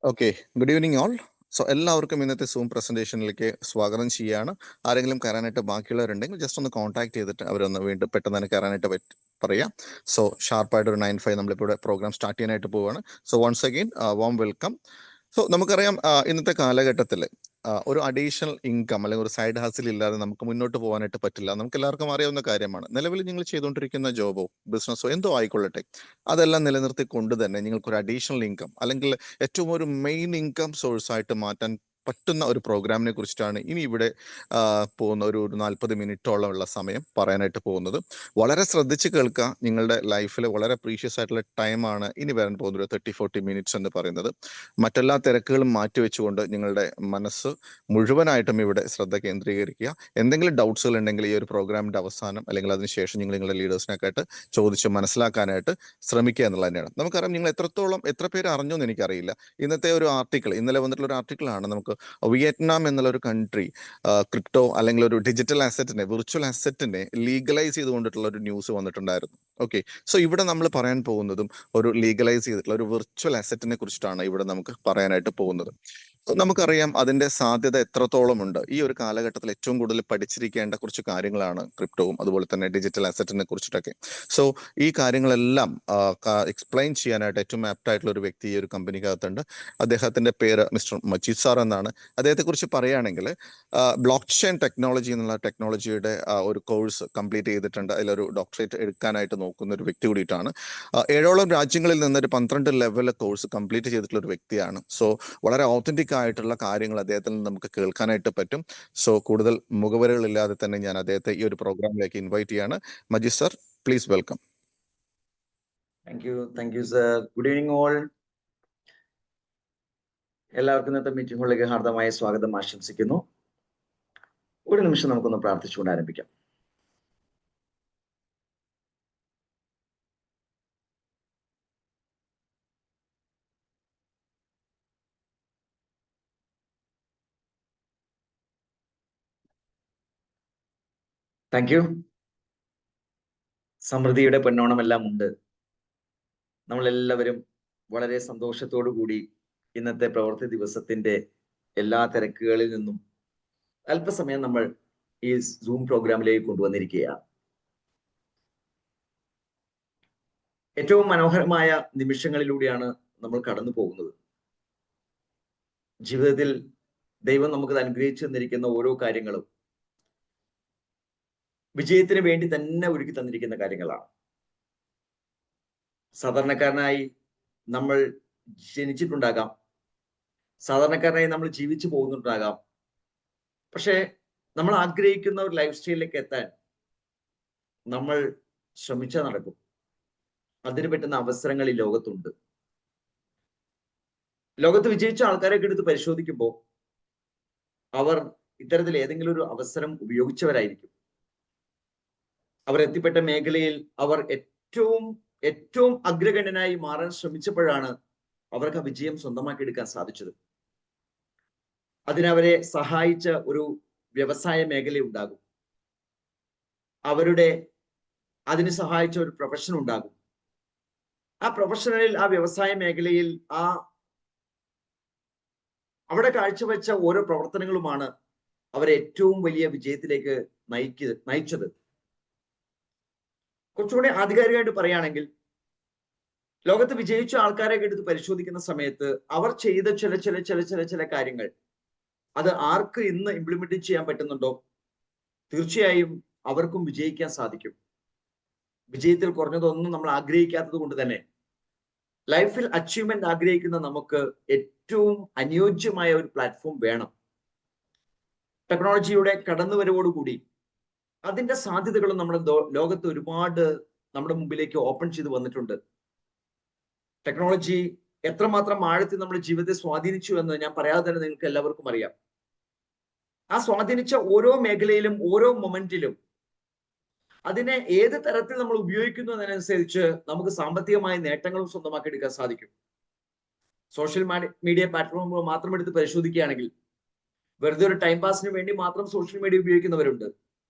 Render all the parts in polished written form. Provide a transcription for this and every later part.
Okay, good evening all. So എല്ലാവർക്കും ഇന്നത്തെ zoom പ്രസന്റേഷനിലേക്ക് സ്വാഗതം ചെയ്യാണ്. ആരെങ്കിലും കയറാനായിട്ട് ബാക്കിയുള്ളവരുണ്ടെങ്കിൽ ജസ്റ്റ് ഒന്ന് കോൺടാക്ട് ചെയ്തിട്ട് അവരൊന്ന് വീണ്ടും പെട്ടെന്ന് തന്നെ കയറാനായിട്ട് പറയാം. സോ ഷാർപ്പായിട്ട് ഒരു 9:05 നമ്മളിപ്പോൾ ഇവിടെ പ്രോഗ്രാം സ്റ്റാർട്ട് ചെയ്യാനായിട്ട് പോവുകയാണ്. So once again warm welcome. So നമുക്കറിയാം ഇന്നത്തെ കാലഘട്ടത്തിൽ ഒരു അഡീഷണൽ ഇൻകം അല്ലെങ്കിൽ ഒരു സൈഡ് ഹസിൽ ഇല്ലാതെ നമുക്ക് മുന്നോട്ട് പോകാനായിട്ട് പറ്റില്ല. നമുക്ക് എല്ലാവർക്കും അറിയാവുന്ന കാര്യമാണ്. നിലവിൽ നിങ്ങൾ ചെയ്തുകൊണ്ടിരിക്കുന്ന ജോബോ ബിസിനസ്സോ എന്തോ ആയിക്കൊള്ളട്ടെ, അതെല്ലാം നിലനിർത്തിക്കൊണ്ട് തന്നെ നിങ്ങൾക്കൊരു അഡീഷണൽ ഇൻകം അല്ലെങ്കിൽ ഏറ്റവും ഒരു മെയിൻ ഇൻകം സോഴ്സ് ആയിട്ട് മാറ്റാൻ പറ്റുന്ന ഒരു പ്രോഗ്രാമിനെ കുറിച്ചിട്ടാണ് ഇനി ഇവിടെ പോകുന്ന ഒരു 40 മിനിറ്റോളം ഉള്ള സമയം പറയാനായിട്ട് പോകുന്നത്. വളരെ ശ്രദ്ധിച്ച് കേൾക്കുക. നിങ്ങളുടെ ലൈഫിൽ വളരെ പ്രീഷ്യസ് ആയിട്ടുള്ള ടൈമാണ് ഇനി വരാൻ പോകുന്ന ഒരു 30-40 മിനിറ്റ്സ് എന്ന് പറയുന്നത്. മറ്റെല്ലാ തിരക്കുകളും മാറ്റിവെച്ചുകൊണ്ട് നിങ്ങളുടെ മനസ്സ് മുഴുവനായിട്ടും ഇവിടെ ശ്രദ്ധ കേന്ദ്രീകരിക്കുക. എന്തെങ്കിലും ഡൗട്ട്സുകൾ ഉണ്ടെങ്കിൽ ഈ ഒരു പ്രോഗ്രാമിന്റെ അവസാനം അല്ലെങ്കിൽ അതിനുശേഷം നിങ്ങൾ നിങ്ങളുടെ ലീഡേഴ്സിനൊക്കെ ആയിട്ട് ചോദിച്ച് മനസ്സിലാക്കാനായിട്ട് ശ്രമിക്കുക എന്നുള്ളത് തന്നെയാണ്. നമുക്കറിയാം നിങ്ങൾ എത്ര പേര് അറിഞ്ഞു എന്ന് എനിക്കറിയില്ല. ഇന്നത്തെ ഒരു ആർട്ടിക്കിൾ, ഇന്നലെ വന്നിട്ടുള്ള ഒരു ആർട്ടിക്കിളാണ്. നമുക്ക് വിയറ്റ്നാം എന്നുള്ള ഒരു കൺട്രി ക്രിപ്റ്റോ അല്ലെങ്കിൽ ഒരു ഡിജിറ്റൽ അസറ്റിനെ, വിർച്വൽ അസറ്റിനെ ലീഗലൈസ് ചെയ്തുകൊണ്ടിട്ടുള്ള ഒരു ന്യൂസ് വന്നിട്ടുണ്ടായിരുന്നു. ഓക്കെ, സോ ഇവിടെ നമ്മൾ പറയാൻ പോകുന്നതും ഒരു ലീഗലൈസ് ചെയ്തിട്ടുള്ള ഒരു വിർച്വൽ അസറ്റിനെ കുറിച്ചിട്ടാണ് ഇവിടെ നമുക്ക് പറയാനായിട്ട് പോകുന്നത്. നമുക്കറിയാം അതിന്റെ സാധ്യത എത്രത്തോളം ഉണ്ട്. ഈ ഒരു കാലഘട്ടത്തിൽ ഏറ്റവും കൂടുതൽ പഠിച്ചിരിക്കേണ്ട കുറച്ച് കാര്യങ്ങളാണ് ക്രിപ്റ്റോവും അതുപോലെ തന്നെ ഡിജിറ്റൽ അസറ്റിനെ കുറിച്ചിട്ടൊക്കെ. സോ ഈ കാര്യങ്ങളെല്ലാം എക്സ്പ്ലെയിൻ ചെയ്യാനായിട്ട് ഏറ്റവും ആപ്റ്റ് ആയിട്ടുള്ള ഒരു വ്യക്തി ഈ ഒരു കമ്പനിക്കകത്തുണ്ട്. അദ്ദേഹത്തിന്റെ പേര് മിസ്റ്റർ മജീദ് സാർ എന്നാണ്. അദ്ദേഹത്തെക്കുറിച്ച് പറയുകയാണെങ്കിൽ ബ്ലോക്ക് ചെയിൻ ടെക്നോളജി എന്നുള്ള ടെക്നോളജിയുടെ ഒരു കോഴ്സ് കംപ്ലീറ്റ് ചെയ്തിട്ടുണ്ട്. അതിലൊരു ഡോക്ടറേറ്റ് എടുക്കാനായിട്ട് നോക്കുന്ന ഒരു വ്യക്തി കൂടിയിട്ടാണ്. 7ഓളം രാജ്യങ്ങളിൽ നിന്നൊരു 12 ലെവൽ കോഴ്സ് കംപ്ലീറ്റ് ചെയ്തിട്ടുള്ള ഒരു വ്യക്തിയാണ്. സോ വളരെ ഓതന്റിക് ആയിട്ടുള്ള കാര്യങ്ങൾ അദ്ദേഹത്തിൽ നിന്ന് നമുക്ക് കേൾക്കാനായിട്ട് പറ്റും. സോ കൂടുതൽ മുഖവരകളില്ലാതെ തന്നെ ഞാൻ അദ്ദേഹത്തെ ഈ ഒരു പ്രോഗ്രാമിലേക്ക് ഇൻവൈറ്റ് ചെയ്യാണ്. Majeed sir, please welcome. Thank you sir. Good evening all. എല്ലാവർക്കും ഇന്നത്തെ മീറ്റിംഗ് ഹോളിലേക്ക് ഹാർദമായ സ്വാഗതം ആശംസിക്കുന്നു. ഒരു നിമിഷം നമുക്കൊന്ന് പ്രാർത്ഥിച്ചുകൊണ്ട് ആരംഭിക്കാം. Thank you. സമൃദ്ധിയുടെ പൊന്നോണമെല്ലാം ഉണ്ട്. നമ്മളെല്ലാവരും വളരെ സന്തോഷത്തോടു കൂടി ഇന്നത്തെ പ്രവൃത്തി ദിവസത്തിന്റെ എല്ലാ തിരക്കുകളിൽ നിന്നും അല്പസമയം നമ്മൾ ഈ സൂം പ്രോഗ്രാമിലേക്ക് കൊണ്ടുവന്നിരിക്കുകയാണ്. ഏറ്റവും മനോഹരമായ നിമിഷങ്ങളിലൂടെയാണ് നമ്മൾ കടന്നു പോകുന്നത്. ജീവിതത്തിൽ ദൈവം നമുക്ക് അനുഗ്രഹിച്ചു തന്നിരിക്കുന്ന ഓരോ കാര്യങ്ങളും വിജയത്തിന് വേണ്ടി തന്നെ ഒരുക്കി തന്നിരിക്കുന്ന കാര്യങ്ങളാണ്. സാധാരണക്കാരനായി നമ്മൾ ജനിച്ചിട്ടുണ്ടാകാം, സാധാരണക്കാരനായി നമ്മൾ ജീവിച്ചു പോകുന്നുണ്ടാകാം. പക്ഷെ നമ്മൾ ആഗ്രഹിക്കുന്ന ഒരു ലൈഫ് സ്റ്റൈലിലേക്ക് എത്താൻ നമ്മൾ ശ്രമിച്ചാൽ നടക്കും. അതിന് പറ്റുന്ന അവസരങ്ങൾ ഈ ലോകത്തുണ്ട്. ലോകത്ത് വിജയിച്ച ആൾക്കാരൊക്കെ എടുത്ത് പരിശോധിക്കുമ്പോൾ അവർ ഇത്തരത്തിൽ ഏതെങ്കിലും ഒരു അവസരം ഉപയോഗിച്ചവരായിരിക്കും. അവർ എത്തിപ്പെട്ട മേഖലയിൽ അവർ ഏറ്റവും അഗ്രഗണ്യനായി മാറാൻ ശ്രമിച്ചപ്പോഴാണ് അവർക്ക് ആ വിജയം സ്വന്തമാക്കി എടുക്കാൻ സാധിച്ചത്. അതിനവരെ സഹായിച്ച ഒരു വ്യവസായ മേഖല ഉണ്ടാകും, അതിന് സഹായിച്ച ഒരു പ്രൊഫഷൻ ഉണ്ടാകും. ആ പ്രൊഫഷണലിൽ, ആ വ്യവസായ മേഖലയിൽ അവിടെ കാഴ്ചവെച്ച ഓരോ പ്രവർത്തനങ്ങളുമാണ് അവരെ ഏറ്റവും വലിയ വിജയത്തിലേക്ക് നയിച്ചത്. കുറച്ചുകൂടി ആധികാരികമായിട്ട് പറയുകയാണെങ്കിൽ, ലോകത്ത് വിജയിച്ച ആൾക്കാരെ എടുത്ത് പരിശോധിക്കുന്ന സമയത്ത് അവർ ചെയ്ത ചില കാര്യങ്ങൾ അത് ആർക്ക് ഇന്ന് ഇംപ്ലിമെന്റ് ചെയ്യാൻ പറ്റുന്നുണ്ടോ, തീർച്ചയായും അവർക്കും വിജയിക്കാൻ സാധിക്കും. വിജയത്തിൽ കുറഞ്ഞതൊന്നും നമ്മൾ ആഗ്രഹിക്കാത്തത് കൊണ്ട് തന്നെ ലൈഫിൽ അച്ചീവ്മെന്റ് ആഗ്രഹിക്കുന്ന നമുക്ക് ഏറ്റവും അനുയോജ്യമായ ഒരു പ്ലാറ്റ്ഫോം വേണം. ടെക്നോളജിയുടെ കടന്നുവരവോടുകൂടി അതിന്റെ സാധ്യതകളും നമ്മുടെ ലോകത്ത് ഒരുപാട് നമ്മുടെ മുമ്പിലേക്ക് ഓപ്പൺ ചെയ്ത് വന്നിട്ടുണ്ട്. ടെക്നോളജി എത്രമാത്രം ആഴത്തിൽ നമ്മുടെ ജീവിതത്തെ സ്വാധീനിച്ചു എന്ന് ഞാൻ പറയാതെ തന്നെ നിങ്ങൾക്ക് എല്ലാവർക്കും അറിയാം. ആ സ്വാധീനിച്ച ഓരോ മേഖലയിലും ഓരോ മൊമെന്റിലും അതിനെ ഏത് തരത്തിൽ നമ്മൾ ഉപയോഗിക്കുന്നു എന്നതിനനുസരിച്ച് നമുക്ക് സാമ്പത്തികമായ നേട്ടങ്ങളും സ്വന്തമാക്കി എടുക്കാൻ സാധിക്കും. സോഷ്യൽ മീഡിയ പ്ലാറ്റ്ഫോമുകൾ മാത്രം എടുത്ത് പരിശോധിക്കുകയാണെങ്കിൽ വെറുതെ ഒരു ടൈം പാസിന് വേണ്ടി മാത്രം സോഷ്യൽ മീഡിയ ഉപയോഗിക്കുന്നവരുണ്ട്,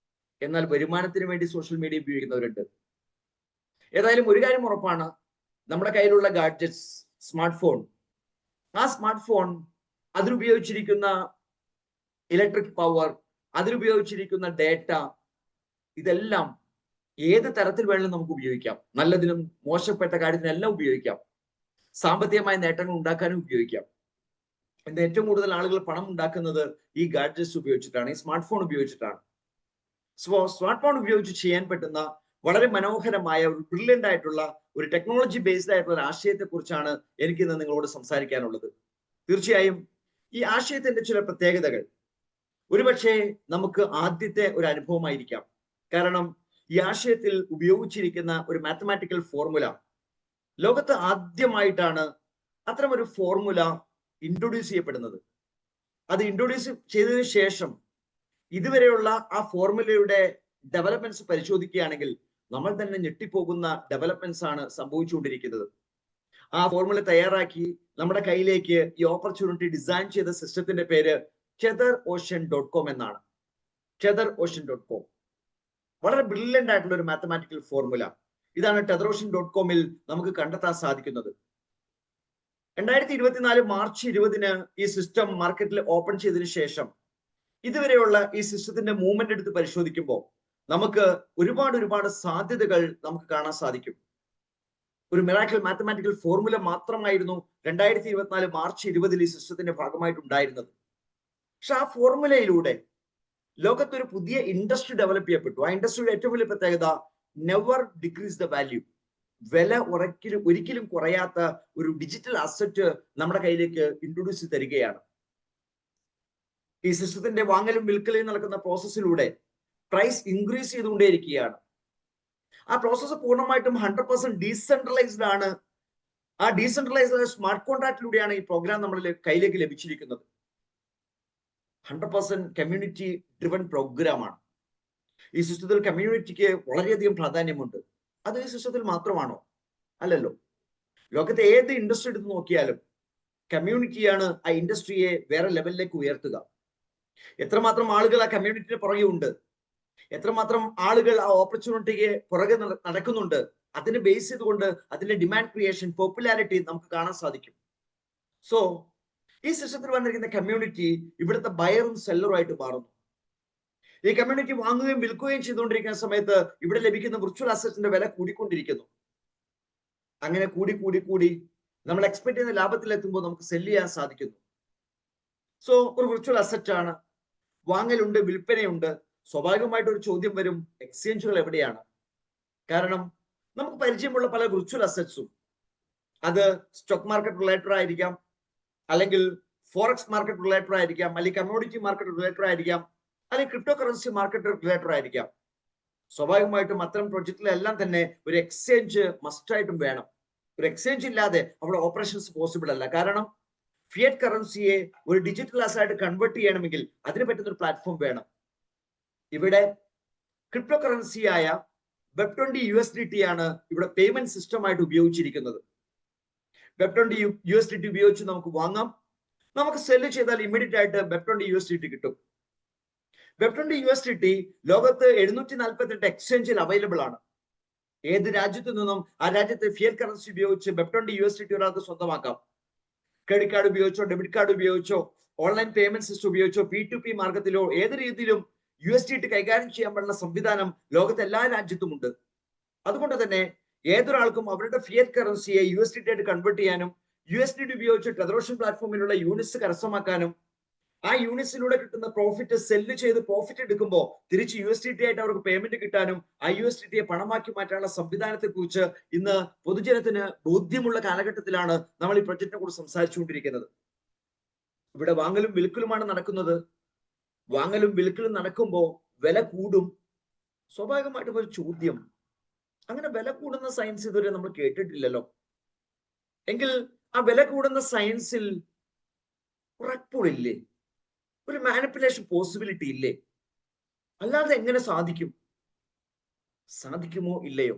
എന്നാൽ വരുമാനത്തിന് വേണ്ടി സോഷ്യൽ മീഡിയ ഉപയോഗിക്കുന്നവരുണ്ട്. ഏതായാലും ഒരു കാര്യം ഉറപ്പാണ്, നമ്മുടെ കയ്യിലുള്ള ഗാഡ്ജറ്റ്സ്, സ്മാർട്ട് ഫോൺ ആ സ്മാർട്ട് ഫോൺ അതിലുപയോഗിച്ചിരിക്കുന്ന ഇലക്ട്രിക് പവർ, അതിലുപയോഗിച്ചിരിക്കുന്ന ഡേറ്റ, ഇതെല്ലാം ഏത് തരത്തിൽ വേണമെങ്കിലും നമുക്ക് ഉപയോഗിക്കാം. നല്ലതിനും മോശപ്പെട്ട കാര്യത്തിനെല്ലാം ഉപയോഗിക്കാം. സാമ്പത്തികമായ നേട്ടങ്ങൾ ഉണ്ടാക്കാനും ഉപയോഗിക്കാം. ഇന്ന് ഏറ്റവും കൂടുതൽ ആളുകൾ പണം ഉണ്ടാക്കുന്നത് ഈ ഗാഡ്ജറ്റ്സ് ഉപയോഗിച്ചിട്ടാണ്, ഈ സ്മാർട്ട് ഫോൺ ഉപയോഗിച്ചിട്ടാണ്. സ്മാർട്ട് ഫോൺ ഉപയോഗിച്ച് ചെയ്യാൻ പറ്റുന്ന വളരെ മനോഹരമായ ഒരു ബ്രില്യന്റ് ആയിട്ടുള്ള ഒരു ടെക്നോളജി ബേസ്ഡ് ആയിട്ടുള്ള ഒരു ആശയത്തെ കുറിച്ചാണ് എനിക്ക് ഇന്ന് നിങ്ങളോട് സംസാരിക്കാനുള്ളത്. തീർച്ചയായും ഈ ആശയത്തിന്റെ ചില പ്രത്യേകതകൾ ഒരുപക്ഷെ നമുക്ക് ആദ്യത്തെ ഒരു അനുഭവമായിരിക്കാം. കാരണം ഈ ആശയത്തിൽ ഉപയോഗിച്ചിരിക്കുന്ന ഒരു മാത്തമാറ്റിക്കൽ ഫോർമുല, ലോകത്ത് ആദ്യമായിട്ടാണ് അത്തരം ഒരു ഫോർമുല ഇൻട്രൊഡ്യൂസ് ചെയ്യപ്പെടുന്നത്. അത് ഇൻട്രൊഡ്യൂസ് ചെയ്തതിനു ശേഷം ഇതുവരെയുള്ള ആ ഫോർമുലയുടെ ഡെവലപ്മെന്റ്സ് പരിശോധിക്കുകയാണെങ്കിൽ നമ്മൾ തന്നെ ഞെട്ടിപ്പോകുന്ന ഡെവലപ്മെന്റ്സ് ആണ് സംഭവിച്ചുകൊണ്ടിരിക്കുന്നത്. ആ ഫോർമുല തയ്യാറാക്കി നമ്മുടെ കയ്യിലേക്ക് ഈ ഓപ്പർച്യൂണിറ്റി ഡിസൈൻ ചെയ്ത സിസ്റ്റത്തിന്റെ പേര് TetherOcean.com എന്നാണ്. TetherOcean.com വളരെ ബ്രില്യന്റ് ആയിട്ടുള്ള ഒരു മാത്തമാറ്റിക്കൽ ഫോർമുല. ഇതാണ് TetherOcean.com-ൽ നമുക്ക് കണ്ടെത്താൻ സാധിക്കുന്നത്. 2024 മാർച്ച് 20-ന് ഈ സിസ്റ്റം മാർക്കറ്റിൽ ഓപ്പൺ ചെയ്തതിനു ശേഷം ഇതുവരെയുള്ള ഈ സിസ്റ്റത്തിന്റെ മൂവ്മെന്റ് എടുത്ത് പരിശോധിക്കുമ്പോൾ നമുക്ക് ഒരുപാട് സാധ്യതകൾ നമുക്ക് കാണാൻ സാധിക്കും. ഒരു മിറാക്കിൾ മാത്തമാറ്റിക്കൽ ഫോർമുല മാത്രമായിരുന്നു 2024 മാർച്ച് 20-ൽ ഈ സിസ്റ്റത്തിന്റെ ഭാഗമായിട്ടുണ്ടായിരുന്നത്. പക്ഷെ ആ ഫോർമുലയിലൂടെ ലോകത്തൊരു പുതിയ ഇൻഡസ്ട്രി ഡെവലപ്പ് ചെയ്യപ്പെട്ടു. ആ ഇൻഡസ്ട്രിയുടെ ഏറ്റവും വലിയ പ്രത്യേകത നെവർ ഡിക്രീസ് ദ വാല്യൂ. വില ഒരിക്കലും കുറയാത്ത ഒരു ഡിജിറ്റൽ അസറ്റ് നമ്മുടെ കയ്യിലേക്ക് ഇൻട്രൊഡ്യൂസ് ചെയ്ത് തരികയാണ്. ഈ സിസ്റ്റത്തിന്റെ വാങ്ങലും വിൽക്കലും നടക്കുന്ന പ്രോസസ്സിലൂടെ പ്രൈസ് ഇൻക്രീസ് ചെയ്തുകൊണ്ടേയിരിക്കുകയാണ്. ആ പ്രോസസ്സ് പൂർണ്ണമായിട്ടും 100% ഡീസെൻട്രലൈസ്ഡ് ആണ്. ആ ഡീസെൻട്രലൈസ്ഡ് സ്മാർട്ട് കോൺട്രാക്റ്റിലൂടെയാണ് ഈ പ്രോഗ്രാം നമ്മുടെ കയ്യിലേക്ക് ലഭിച്ചിരിക്കുന്നത്. 100% കമ്മ്യൂണിറ്റി ഡ്രിവൺ പ്രോഗ്രാമാണ്. ഈ സിസ്റ്റത്തിൽ കമ്മ്യൂണിറ്റിക്ക് വളരെയധികം പ്രാധാന്യമുണ്ട്. അത് ഈ സിസ്റ്റത്തിൽ മാത്രമാണോ? അല്ലല്ലോ. ലോകത്തെ ഏത് ഇൻഡസ്ട്രി എടുത്ത് നോക്കിയാലും കമ്മ്യൂണിറ്റിയാണ് ആ ഇൻഡസ്ട്രിയെ വേറെ ലെവലിലേക്ക് ഉയർത്തുക. എത്രമാത്രം ആളുകൾ ആ കമ്മ്യൂണിറ്റിയുടെ പുറകെ ഉണ്ട്, എത്രമാത്രം ആളുകൾ ആ ഓപ്പർച്യൂണിറ്റിക്ക് പുറകെ നടക്കുന്നുണ്ട്, അതിനെ ബേസ് ചെയ്തുകൊണ്ട് അതിന്റെ ഡിമാൻഡ് ക്രിയേഷൻ, പോപ്പുലാരിറ്റി നമുക്ക് കാണാൻ സാധിക്കും. സോ ഈ സിസ്റ്റത്തിൽ വന്നിരിക്കുന്ന കമ്മ്യൂണിറ്റി ഇവിടുത്തെ ബയറും സെല്ലറും ആയിട്ട് മാറുന്നു. ഈ കമ്മ്യൂണിറ്റി വാങ്ങുകയും വിൽക്കുകയും ചെയ്തുകൊണ്ടിരിക്കുന്ന സമയത്ത് ഇവിടെ ലഭിക്കുന്ന വിർച്വൽ അസറ്റിന്റെ വില കൂടിക്കൊണ്ടിരിക്കുന്നു. അങ്ങനെ കൂടി നമ്മൾ എക്സ്പെക്ട് ചെയ്യുന്ന ലാഭത്തിൽ എത്തുമ്പോൾ നമുക്ക് സെല്ല് ചെയ്യാൻ സാധിക്കുന്നു. സോ ഒരു വിർച്വൽ അസറ്റ് ആണ്, വാങ്ങലുണ്ട്, വിൽപ്പനയുണ്ട്. സ്വാഭാവികമായിട്ട് ഒരു ചോദ്യം വരും, എക്സ്ചേഞ്ചുകൾ എവിടെയാണ്? കാരണം നമുക്ക് പരിചയമുള്ള പല വിർച്വൽ അസറ്റ്സും അത് സ്റ്റോക്ക് മാർക്കറ്റ് റിലേറ്റഡ് ആയിരിക്കാം, അല്ലെങ്കിൽ ഫോറക്സ് മാർക്കറ്റ് റിലേറ്റഡ് ആയിരിക്കാം, അല്ലെങ്കിൽ കമ്മോഡിറ്റി മാർക്കറ്റ് റിലേറ്റഡ് ആയിരിക്കാം, അല്ലെങ്കിൽ ക്രിപ്റ്റോ കറൻസി മാർക്കറ്റ് റിലേറ്റഡ് ആയിരിക്കാം. സ്വാഭാവികമായിട്ടും അത്തരം പ്രൊജക്റ്റിലെല്ലാം തന്നെ ഒരു എക്സ്ചേഞ്ച് മസ്റ്റായിട്ടും വേണം. ഒരു എക്സ്ചേഞ്ച് ഇല്ലാതെ അവിടെ ഓപ്പറേഷൻസ് പോസിബിൾ അല്ല. കാരണം ഫിയറ്റ് കറൻസിയെ ഒരു ഡിജിറ്റൽ അസറ്റായിട്ട് കൺവേർട്ട് ചെയ്യണമെങ്കിൽ അതിന് പറ്റുന്ന ഒരു പ്ലാറ്റ്ഫോം വേണം. ഇവിടെ ക്രിപ്റ്റോ കറൻസിയായ Web20 USDT ആണ് ഇവിടെ പേയ്മെന്റ് സിസ്റ്റം ആയിട്ട് ഉപയോഗിച്ചിരിക്കുന്നത്. Web20 USDT ഉപയോഗിച്ച് നമുക്ക് വാങ്ങാം, നമുക്ക് സെല്ല് ചെയ്താൽ ഇമ്മീഡിയറ്റ് ആയിട്ട് Web20 USDT കിട്ടും. Web20 USDT ലോകത്ത് 748 എക്സ്ചേഞ്ചിൽ അവൈലബിൾ ആണ്. ഏത് രാജ്യത്തു നിന്നും ആ രാജ്യത്തെ ഫിയറ്റ് കറൻസി ഉപയോഗിച്ച് Web20 USDT ഒരാൾക്ക് സ്വന്തമാക്കാം. ക്രെഡിറ്റ് കാർഡ് ഉപയോഗിച്ചോ, ഡെബിറ്റ് കാർഡ് ഉപയോഗിച്ചോ, ഓൺലൈൻ പേയ്മെന്റ് സിസ്റ്റം ഉപയോഗിച്ചോ, P2P മാർഗത്തിലോ ഏത് രീതിയിലും USDT കൈകാര്യം ചെയ്യാൻ പറ്റുന്ന സംവിധാനം ലോകത്തെ എല്ലാ രാജ്യത്തും ഉണ്ട്. അതുകൊണ്ട് തന്നെ ഏതൊരാൾക്കും അവരുടെ ഫിയറ്റ് കറൻസിയെ USDT ആയിട്ട് കൺവേർട്ട് ചെയ്യാനും USDT ഉപയോഗിച്ച് TetherOcean പ്ലാറ്റ്ഫോമിലുള്ള യൂണിറ്റ്സ് കരസ്ഥമാക്കാനും ആ യൂണിറ്റ്സിലൂടെ കിട്ടുന്ന പ്രോഫിറ്റ് സെല്ല് ചെയ്ത് പ്രോഫിറ്റ് എടുക്കുമ്പോൾ തിരിച്ച് USDT ആയിട്ട് അവർക്ക് പേയ്മെന്റ് കിട്ടാനും ആ USDTയെ പണമാക്കി മാറ്റാനുള്ള സംവിധാനത്തെ കുറിച്ച് ഇന്ന് പൊതുജനത്തിന് ബോധ്യമുള്ള കാലഘട്ടത്തിലാണ് നമ്മൾ ഈ പ്രൊജക്റ്റിനെ കുറിച്ച് സംസാരിച്ചുകൊണ്ടിരിക്കുന്നത്. ഇവിടെ വാങ്ങലും വിൽക്കലുമാണ് നടക്കുന്നത്. വാങ്ങലും വിൽക്കലും നടക്കുമ്പോൾ വില കൂടും. സ്വാഭാവികമായിട്ടും ഒരു ചോദ്യം, അങ്ങനെ വില കൂടുന്ന സയൻസ് ഇതുവരെ നമ്മൾ കേട്ടിട്ടില്ലല്ലോ. എങ്കിൽ ആ വില കൂടുന്ന സയൻസിൽ ഉറപ്പില്ലേ? ഒരു മാനിപ്പുലേഷൻ പോസിബിലിറ്റി ഇല്ലേ? അല്ലാതെ എങ്ങനെ സാധിക്കും? സാധിക്കുമോ ഇല്ലയോ?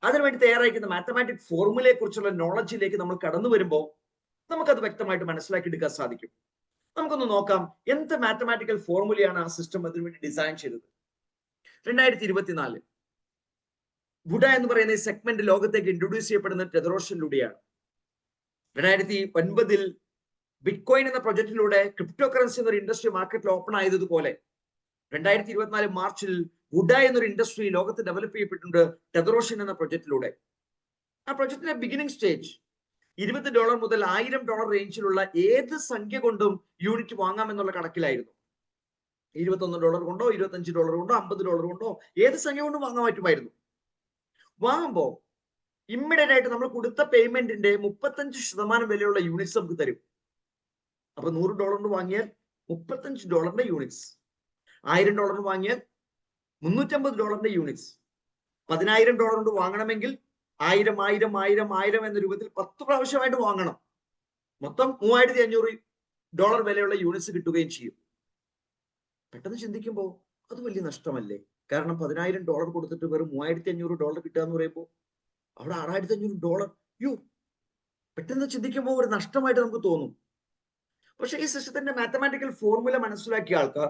അതിനുവേണ്ടി തയ്യാറായിരിക്കുന്ന മാത്തമാറ്റിക് ഫോർമുലയെ കുറിച്ചുള്ള നോളജിലേക്ക് നമ്മൾ കടന്നു വരുമ്പോൾ നമുക്കത് വ്യക്തമായിട്ട് മനസ്സിലാക്കി എടുക്കാൻ സാധിക്കും. നമുക്കൊന്ന് നോക്കാം എന്ത് മാത്തമാറ്റിക്കൽ ഫോർമുലയാണ് ആ സിസ്റ്റം അതിനുവേണ്ടി ഡിസൈൻ ചെയ്തത്. 2024 വുഡ എന്ന് പറയുന്ന ഈ സെഗ്മെന്റ് ലോകത്തേക്ക് ഇൻട്രൊഡ്യൂസ് ചെയ്യപ്പെടുന്ന TetherOcean-ലൂടെയാണ്. 2009 ബിറ്റ്കോയിൻ എന്ന പ്രൊജക്ടിലൂടെ ക്രിപ്റ്റോ കറൻസി എന്നൊരു ഇൻഡസ്ട്രി മാർക്കറ്റിൽ ഓപ്പൺ ആയതുപോലെ 2024 മാർച്ചിൽ വുഡ എന്നൊരു ഇൻഡസ്ട്രി ലോകത്ത് ഡെവലപ്പ് ചെയ്യപ്പെട്ടിട്ടുണ്ട് ടെതറോഷൻ എന്ന പ്രൊജക്ടിലൂടെ. ആ പ്രൊജക്ടിന്റെ ബിഗിനിങ് സ്റ്റേജ് $20 മുതൽ $1000 റേഞ്ചിലുള്ള ഏത് സംഖ്യ കൊണ്ടും യൂണിറ്റ് വാങ്ങാമെന്നുള്ള കണക്കിലായിരുന്നു. $21 കൊണ്ടോ $25 കൊണ്ടോ $50 കൊണ്ടോ ഏത് സംഖ്യ കൊണ്ടും വാങ്ങാൻ പറ്റുമായിരുന്നു. വാങ്ങുമ്പോൾ ഇമ്മീഡിയറ്റ് ആയിട്ട് നമ്മൾ കൊടുത്ത പേയ്മെന്റിന്റെ 35% വിലയുള്ള യൂണിറ്റ്സ് നമുക്ക് തരും. അപ്പൊ $100 വാങ്ങിയാൽ $35 യൂണിറ്റ്സ്, $1000 വാങ്ങിയാൽ $350 യൂണിറ്റ്സ്, $10,000 കൊണ്ട് വാങ്ങണമെങ്കിൽ 1000 എന്ന രൂപത്തിൽ 10 പ്രാവശ്യമായിട്ട് വാങ്ങണം. മൊത്തം $3500 വിലയുള്ള യൂണിറ്റ്സ് കിട്ടുകയും ചെയ്യും. പെട്ടെന്ന് ചിന്തിക്കുമ്പോൾ അത് വലിയ നഷ്ടമല്ലേ? കാരണം $10,000 കൊടുത്തിട്ട് വെറും $3500 കിട്ടുക എന്ന് പറയുമ്പോൾ അവിടെ $6500 യോ പെട്ടെന്ന് ചിന്തിക്കുമ്പോൾ ഒരു നഷ്ടമായിട്ട് നമുക്ക് തോന്നും. പക്ഷെ ഈ സിസ്റ്റത്തിന്റെ മാത്തമാറ്റിക്കൽ ഫോർമുല മനസ്സിലാക്കിയ ആൾക്കാർ,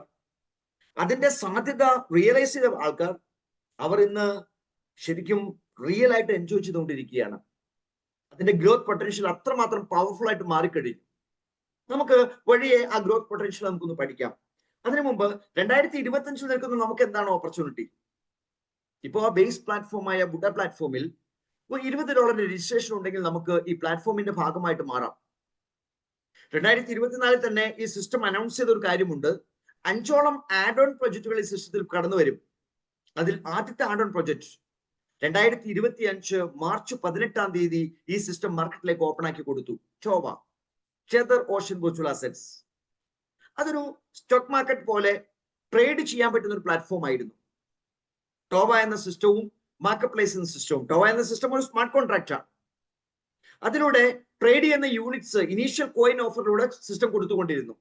അതിന്റെ സാധ്യത റിയലൈസ് ചെയ്ത ആൾക്കാർ, അവർ ഇന്ന് ശരിക്കും റിയൽ ആയിട്ട് എൻജോയ് ചെയ്തുകൊണ്ടിരിക്കുകയാണ്. അതിന്റെ ഗ്രോത്ത് പൊട്ടൻഷ്യൽ അത്രമാത്രം പവർഫുൾ ആയിട്ട് മാറിക്കഴിഞ്ഞു. നമുക്ക് വഴിയെ ആ ഗ്രോത്ത് പൊട്ടൻഷ്യൽ നമുക്കൊന്ന് പഠിക്കാം. അതിനു മുമ്പ് 2025 നിൽക്കുന്ന നമുക്ക് എന്താണ് ഓപ്പർച്യൂണിറ്റി? ഇപ്പോൾ ആ ബേസ് പ്ലാറ്റ്ഫോമായ വുഡ പ്ലാറ്റ്ഫോമിൽ $20 രജിസ്ട്രേഷൻ ഉണ്ടെങ്കിൽ നമുക്ക് ഈ പ്ലാറ്റ്ഫോമിന്റെ ഭാഗമായിട്ട് മാറാം. 2024 തന്നെ ഈ സിസ്റ്റം അനൗൺസ് ചെയ്ത ഒരു കാര്യമുണ്ട്. 5ഓളം ആഡ് ഓൺ പ്രൊജക്ടുകൾ ഈ സിസ്റ്റത്തിൽ കടന്നു വരും. അതിൽ ആദ്യത്തെ ആഡ് ഓൺ പ്രൊജക്ട് 2025 മാർച്ച് 18 ഈ സിസ്റ്റം മാർക്കറ്റിലേക്ക് ഓപ്പൺ ആക്കി കൊടുത്തു. ടോവ, ചെതർ ഓഷ്യൻ വെർച്വൽ അസറ്റ്സ്. അതൊരു സ്റ്റോക്ക് മാർക്കറ്റ് പോലെ ട്രേഡ് ചെയ്യാൻ പറ്റുന്ന ഒരു പ്ലാറ്റ്ഫോം ആയിരുന്നു. ടോവ എന്ന സിസ്റ്റവും മാർക്കറ്റ് പ്ലേസ് എന്ന സിസ്റ്റവും. ടോവ എന്ന സിസ്റ്റം ഒരു സ്മാർട്ട് കോൺട്രാക്ട് ആണ്. അതിലൂടെ ട്രേഡ് ചെയ്യുന്ന യൂണിറ്റ്സ് ഇനീഷ്യൽ കോയിൻ ഓഫറിലൂടെ സിസ്റ്റം കൊടുത്തുകൊണ്ടിരുന്നു.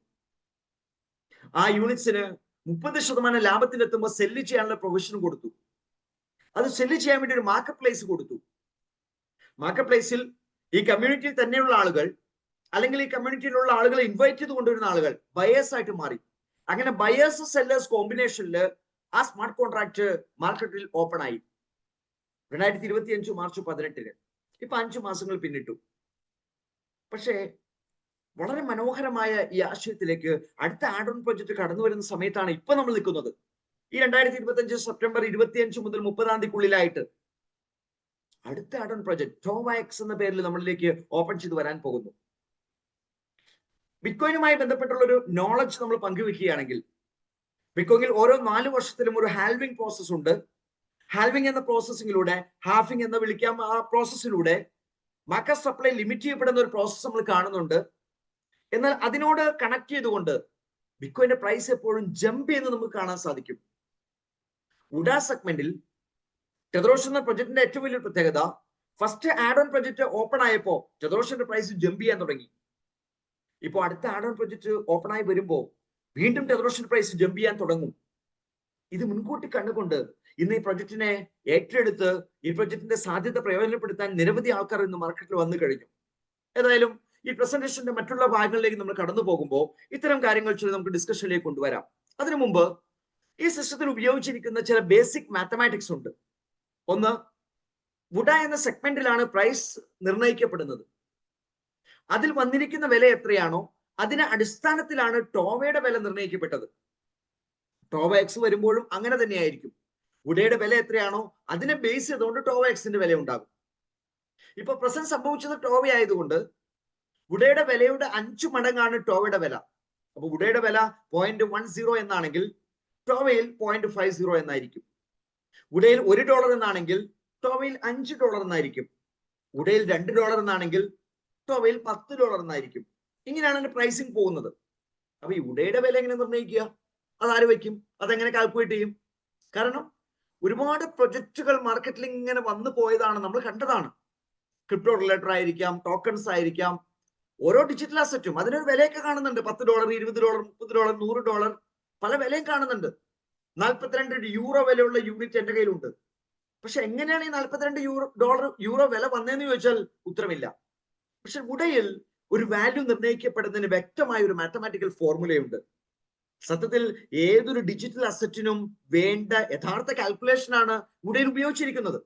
ആ യൂണിറ്റ്സിന് 30% ലാഭത്തിലെത്തുമ്പോൾ സെല്ല് ചെയ്യാനുള്ള പ്രൊവിഷൻ കൊടുത്തു. അത് സെല്ല് ചെയ്യാൻ വേണ്ടി ഒരു മാർക്കറ്റ് പ്ലേസ് കൊടുത്തു. മാർക്കറ്റ് പ്ലേസിൽ ഈ കമ്മ്യൂണിറ്റിയിൽ തന്നെയുള്ള ആളുകൾ, അല്ലെങ്കിൽ ഈ കമ്മ്യൂണിറ്റിയിലുള്ള ആളുകളെ ഇൻവൈറ്റ് ചെയ്ത് കൊണ്ടുവരുന്ന ആളുകൾ ബയേഴ്സ് ആയിട്ട് മാറി. അങ്ങനെ ബയേഴ്സ് സെല്ലേഴ്സ് കോമ്പിനേഷനിൽ ആ സ്മാർട്ട് കോൺട്രാക്ട് മാർക്കറ്റിൽ ഓപ്പൺ ആയി 2025 മാർച്ച് 18. ഇപ്പൊ 5 മാസങ്ങൾ പിന്നിട്ടു. പക്ഷേ വളരെ മനോഹരമായ ഈ ആശയത്തിലേക്ക് അടുത്ത ആഡ് ഓൺ പ്രൊജക്ട് കടന്നു വരുന്ന സമയത്താണ് ഇപ്പൊ നമ്മൾ നിൽക്കുന്നത്. ഈ 2025 സെപ്റ്റംബർ 25 മുതൽ 30 അടുത്ത ആഡ് ഓൺ പ്രൊജക്ട് ടോവ എക്സ് എന്ന പേരിൽ നമ്മളിലേക്ക് ഓപ്പൺ ചെയ്ത് വരാൻ പോകുന്നു. ബിറ്റ്കോയിനുമായി ബന്ധപ്പെട്ടുള്ള ഒരു നോളജ് നമ്മൾ പങ്കുവെക്കുകയാണെങ്കിൽ, ബിറ്റ്കോയിനിൽ ഓരോ 4 വർഷത്തിലും ഒരു ഹാൽവിംഗ് പ്രോസസ് ഉണ്ട്. ഹാൽവിംഗ് എന്ന പ്രോസസ്സിങ്ങിലൂടെ, ഹാഫിംഗ് എന്ന് വിളിക്കാം, ആ പ്രോസസ്സിലൂടെ മാർക്കറ്റ് സപ്ലൈ ലിമിറ്റ് ചെയ്യപ്പെടുന്ന ഒരു പ്രോസസ് നമ്മൾ കാണുന്നുണ്ട്. എന്നാൽ അതിനോട് കണക്ട് ചെയ്തുകൊണ്ട് ബിറ്റ്കോയിന്റെ പ്രൈസ് എപ്പോഴും ജമ്പ് ചെയ്യുന്നത് നമുക്ക് കാണാൻ സാധിക്കും. വുഡ സെഗ്മെന്റിൽ ടെതറോഷൻ എന്ന പ്രൊജക്ടിന്റെ ഏറ്റവും വലിയ പ്രത്യേകത, first add on project open ആയപ്പോൾ ടെതറോഷന്റെ പ്രൈസ് ജമ്പ് ചെയ്യാൻ തുടങ്ങി. ഇപ്പോൾ അടുത്ത ആഡ് ഓൺ പ്രൊജക്ട് ഓപ്പൺ ആയി വരുമ്പോൾ വീണ്ടും ടെതറോഷൻ പ്രൈസ് ജമ്പ് ചെയ്യാൻ തുടങ്ങും. ഇത് മുൻകൂട്ടി കണ്ടുകൊണ്ട് ഇന്ന് ഈ പ്രൊജക്ടിനെ ഏറ്റെടുത്ത് ഈ പ്രൊജക്ടിന്റെ സാധ്യത പ്രയോജനപ്പെടുത്താൻ നിരവധി ആൾക്കാർ ഇന്ന് മാർക്കറ്റിൽ വന്നു കഴിഞ്ഞു. ഏതായാലും ഈ പ്രസന്റേഷന്റെ മറ്റുള്ള ഭാഗങ്ങളിലേക്ക് നമ്മൾ കടന്നു പോകുമ്പോൾ ഇത്തരം കാര്യങ്ങൾ ചില നമുക്ക് ഡിസ്കഷനിലേക്ക് കൊണ്ടുവരാം. അതിനു മുമ്പ് ഈ സിസ്റ്റത്തിൽ ഉപയോഗിച്ചിരിക്കുന്ന ചില ബേസിക് മാത്തമാറ്റിക്സ് ഉണ്ട്. ഒന്ന്, വുഡ എന്ന സെഗ്മെന്റിലാണ് പ്രൈസ് നിർണ്ണയിക്കപ്പെടുന്നത്. അതിൽ വന്നിരിക്കുന്ന വില എത്രയാണോ അതിന് അടിസ്ഥാനത്തിലാണ് ടോവയുടെ വില നിർണ്ണയിക്കപ്പെട്ടത്. ടോവ എക്സ് വരുമ്പോഴും അങ്ങനെ തന്നെയായിരിക്കും. വുഡയുടെ വില എത്രയാണോ അതിനെ ബേസ് ചെയ്തുകൊണ്ട് ടോവ എക്സിന്റെ വില ഉണ്ടാകും. ഇപ്പൊ പ്രസന്റ് സംഭവിച്ചത് ടോവ ആയതുകൊണ്ട് വുഡയുടെ വിലയുടെ 5 മടങ്ങാണ് ടോവയുടെ വില. അപ്പൊ വുഡയുടെ വില 0.10 എന്നാണെങ്കിൽ ടോവയിൽ 0.50 എന്നായിരിക്കും. വുഡയിൽ $1 എന്നാണെങ്കിൽ ടോവയിൽ $5 എന്നായിരിക്കും. വുഡയിൽ $2 എന്നാണെങ്കിൽ ടോവയിൽ $10 എന്നായിരിക്കും. ഇങ്ങനെയാണ് അതിന്റെ പ്രൈസിങ് പോകുന്നത്. അപ്പൊ ഈ വുഡയുടെ വില എങ്ങനെ നിർണ്ണയിക്കുക? അതാര് വയ്ക്കും? അതെങ്ങനെ കാൽക്കുലേറ്റ് ചെയ്യും? കാരണം ഒരുപാട് പ്രൊജക്റ്റുകൾ മാർക്കറ്റിൽ ഇങ്ങനെ വന്നു പോയതാണ്, നമ്മൾ കണ്ടതാണ്. ക്രിപ്റ്റോ റിലേറ്റഡ് ആയിരിക്കാം, ടോക്കൺസ് ആയിരിക്കാം, ഓരോ ഡിജിറ്റൽ അസറ്റും അതിനൊരു വിലയൊക്കെ കാണുന്നുണ്ട്. $10, $20, $30, $100 പല വിലയും കാണുന്നുണ്ട്. 42 യൂറോ വിലയുള്ള യൂണിറ്റ് എന്റെ കയ്യിലുണ്ട്. പക്ഷെ എങ്ങനെയാണ് ഈ 42 യൂറോ വില വന്നതെന്ന് ചോദിച്ചാൽ ഉത്തരമില്ല. പക്ഷെ വുഡയിൽ ഒരു വാല്യൂ നിർണ്ണയിക്കപ്പെടുന്നതിന് വ്യക്തമായ ഒരു മാത്തമാറ്റിക്കൽ ഫോർമുലയുണ്ട്. സത്യത്തിൽ ഏതൊരു ഡിജിറ്റൽ അസറ്റിനും വേണ്ട യഥാർത്ഥ കാൽക്കുലേഷൻ ആണ് വുഡയിൽ ഉപയോഗിച്ചിരിക്കുന്നത്.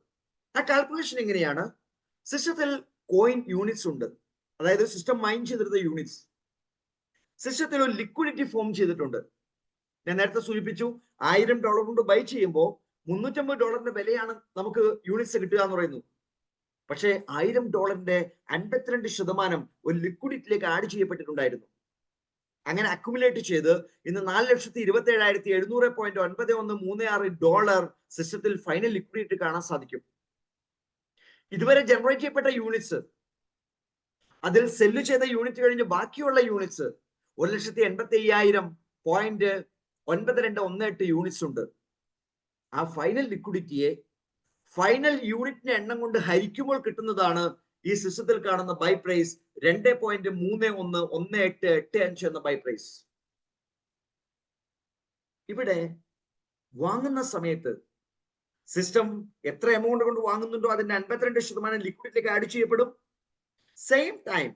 ആ കാൽക്കുലേഷൻ എങ്ങനെയാണ്? സിസ്റ്റത്തിൽ കോയിൻ യൂണിറ്റ്സ് ഉണ്ട്. അതായത് സിസ്റ്റം മൈൻ ചെയ്തിരുന്ന യൂണിറ്റ്സ്. സിസ്റ്റത്തിൽ ഒരു ലിക്വിഡിറ്റി ഫോം ചെയ്തിട്ടുണ്ട്. ഞാൻ നേരത്തെ സൂചിപ്പിച്ചു, $1000 കൊണ്ട് ബൈ ചെയ്യുമ്പോൾ $350 വിലയാണ് നമുക്ക് യൂണിറ്റ്സ് കിട്ടുക എന്ന് പറയുന്നു. പക്ഷേ $1000 52% ഒരു ലിക്വിഡിറ്റിയിലേക്ക് ആഡ് ചെയ്യപ്പെട്ടിട്ടുണ്ടായിരുന്നു. അങ്ങനെ അക്യുമുലേറ്റ് ചെയ്ത് ഇന്ന് $4,27,700.9136 സിസ്റ്റത്തിൽ ഫൈനൽ ലിക്വിഡിറ്റി കാണാൻ സാധിക്കും. ഇതുവരെ ജനറേറ്റ് ചെയ്യപ്പെട്ട യൂണിറ്റ്സ്, അതിൽ സെല്ല് ചെയ്ത യൂണിറ്റ് കഴിഞ്ഞ് ബാക്കിയുള്ള യൂണിറ്റ്സ് 1,85,000.9218 യൂണിറ്റ്സ് ഉണ്ട്. ആ ഫൈനൽ ലിക്വിഡിറ്റിയെ ഫൈനൽ യൂണിറ്റിന്റെ എണ്ണം കൊണ്ട് ഹരിക്കുമ്പോൾ കിട്ടുന്നതാണ് ഈ സിസ്റ്റത്തിൽ കാണുന്ന ബൈ പ്രൈസ് 2.311885 എന്ന ബൈ പ്രൈസ്. ഇവിടെ വാങ്ങുന്ന സമയത്ത് സിസ്റ്റം എത്ര എമൗണ്ട് കൊണ്ട് വാങ്ങുന്നുണ്ടോ അതിന്റെ 52% ലിക്വിഡിറ്റിയിലേക്ക് ആഡ് ചെയ്യപ്പെടും. സെയിം ടൈം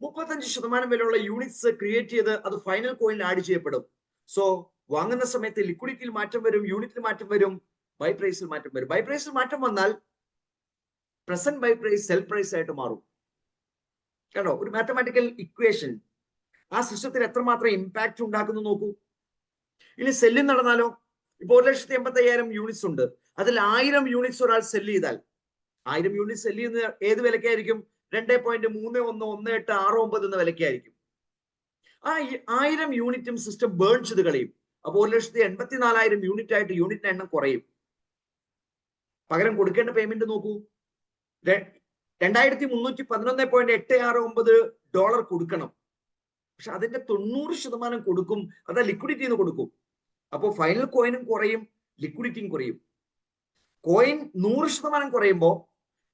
35% വിലയുള്ള യൂണിറ്റ്സ് ക്രിയേറ്റ് ചെയ്ത് അത് ഫൈനൽ കോയിനിൽ ആഡ് ചെയ്യപ്പെടും. സോ വാങ്ങുന്ന സമയത്ത് ലിക്വിഡിറ്റിയിൽ മാറ്റം വരും, യൂണിറ്റിൽ മാറ്റം വരും, ബൈ പ്രൈസിൽ മാറ്റം വരും. ബൈ പ്രൈസിൽ മാറ്റം വന്നാൽ present buy price sell price ആയിട്ട് മാറും. കണ്ടോ, ഒരു മാത്തമാറ്റിക്കൽ ഇക്വേഷൻ ആ സിസ്റ്റത്തിൽ എത്രമാത്രം ഇമ്പാക്ട് ഉണ്ടാക്കുന്നു നോക്കൂ. ഇനി സെല്ലിംഗ് നടന്നാലോ, ഇപ്പൊ 1,85,000 യൂണിറ്റ്സ് ഉണ്ട്. അതിൽ 1000 യൂണിറ്റ്സ് ഒരാൾ സെല്ല് ചെയ്താൽ 1000 യൂണിറ്റ് സെല്ല് ചെയ്യുന്ന ഏത് വിലക്കായിരിക്കും? 2.311869 എന്ന വിലക്കായിരിക്കും. ആ 1000 യൂണിറ്റും സിസ്റ്റം ബേൺ ചെയ്ത് കളയും. അപ്പൊ 1,84,000 യൂണിറ്റ് ആയിട്ട് യൂണിറ്റിന്റെ എണ്ണം കുറയും. പകരം കൊടുക്കേണ്ട പേയ്മെന്റ് നോക്കൂ, $2,311.869 കൊടുക്കണം. പക്ഷെ അതിന്റെ 90% കൊടുക്കും, അത് ലിക്വിഡിറ്റിന്ന് കൊടുക്കും. അപ്പോൾ ഫൈനൽ കോയിനും കുറയും, ലിക്വിഡിറ്റിയും കുറയും. കോയിൻ 100% കുറയുമ്പോൾ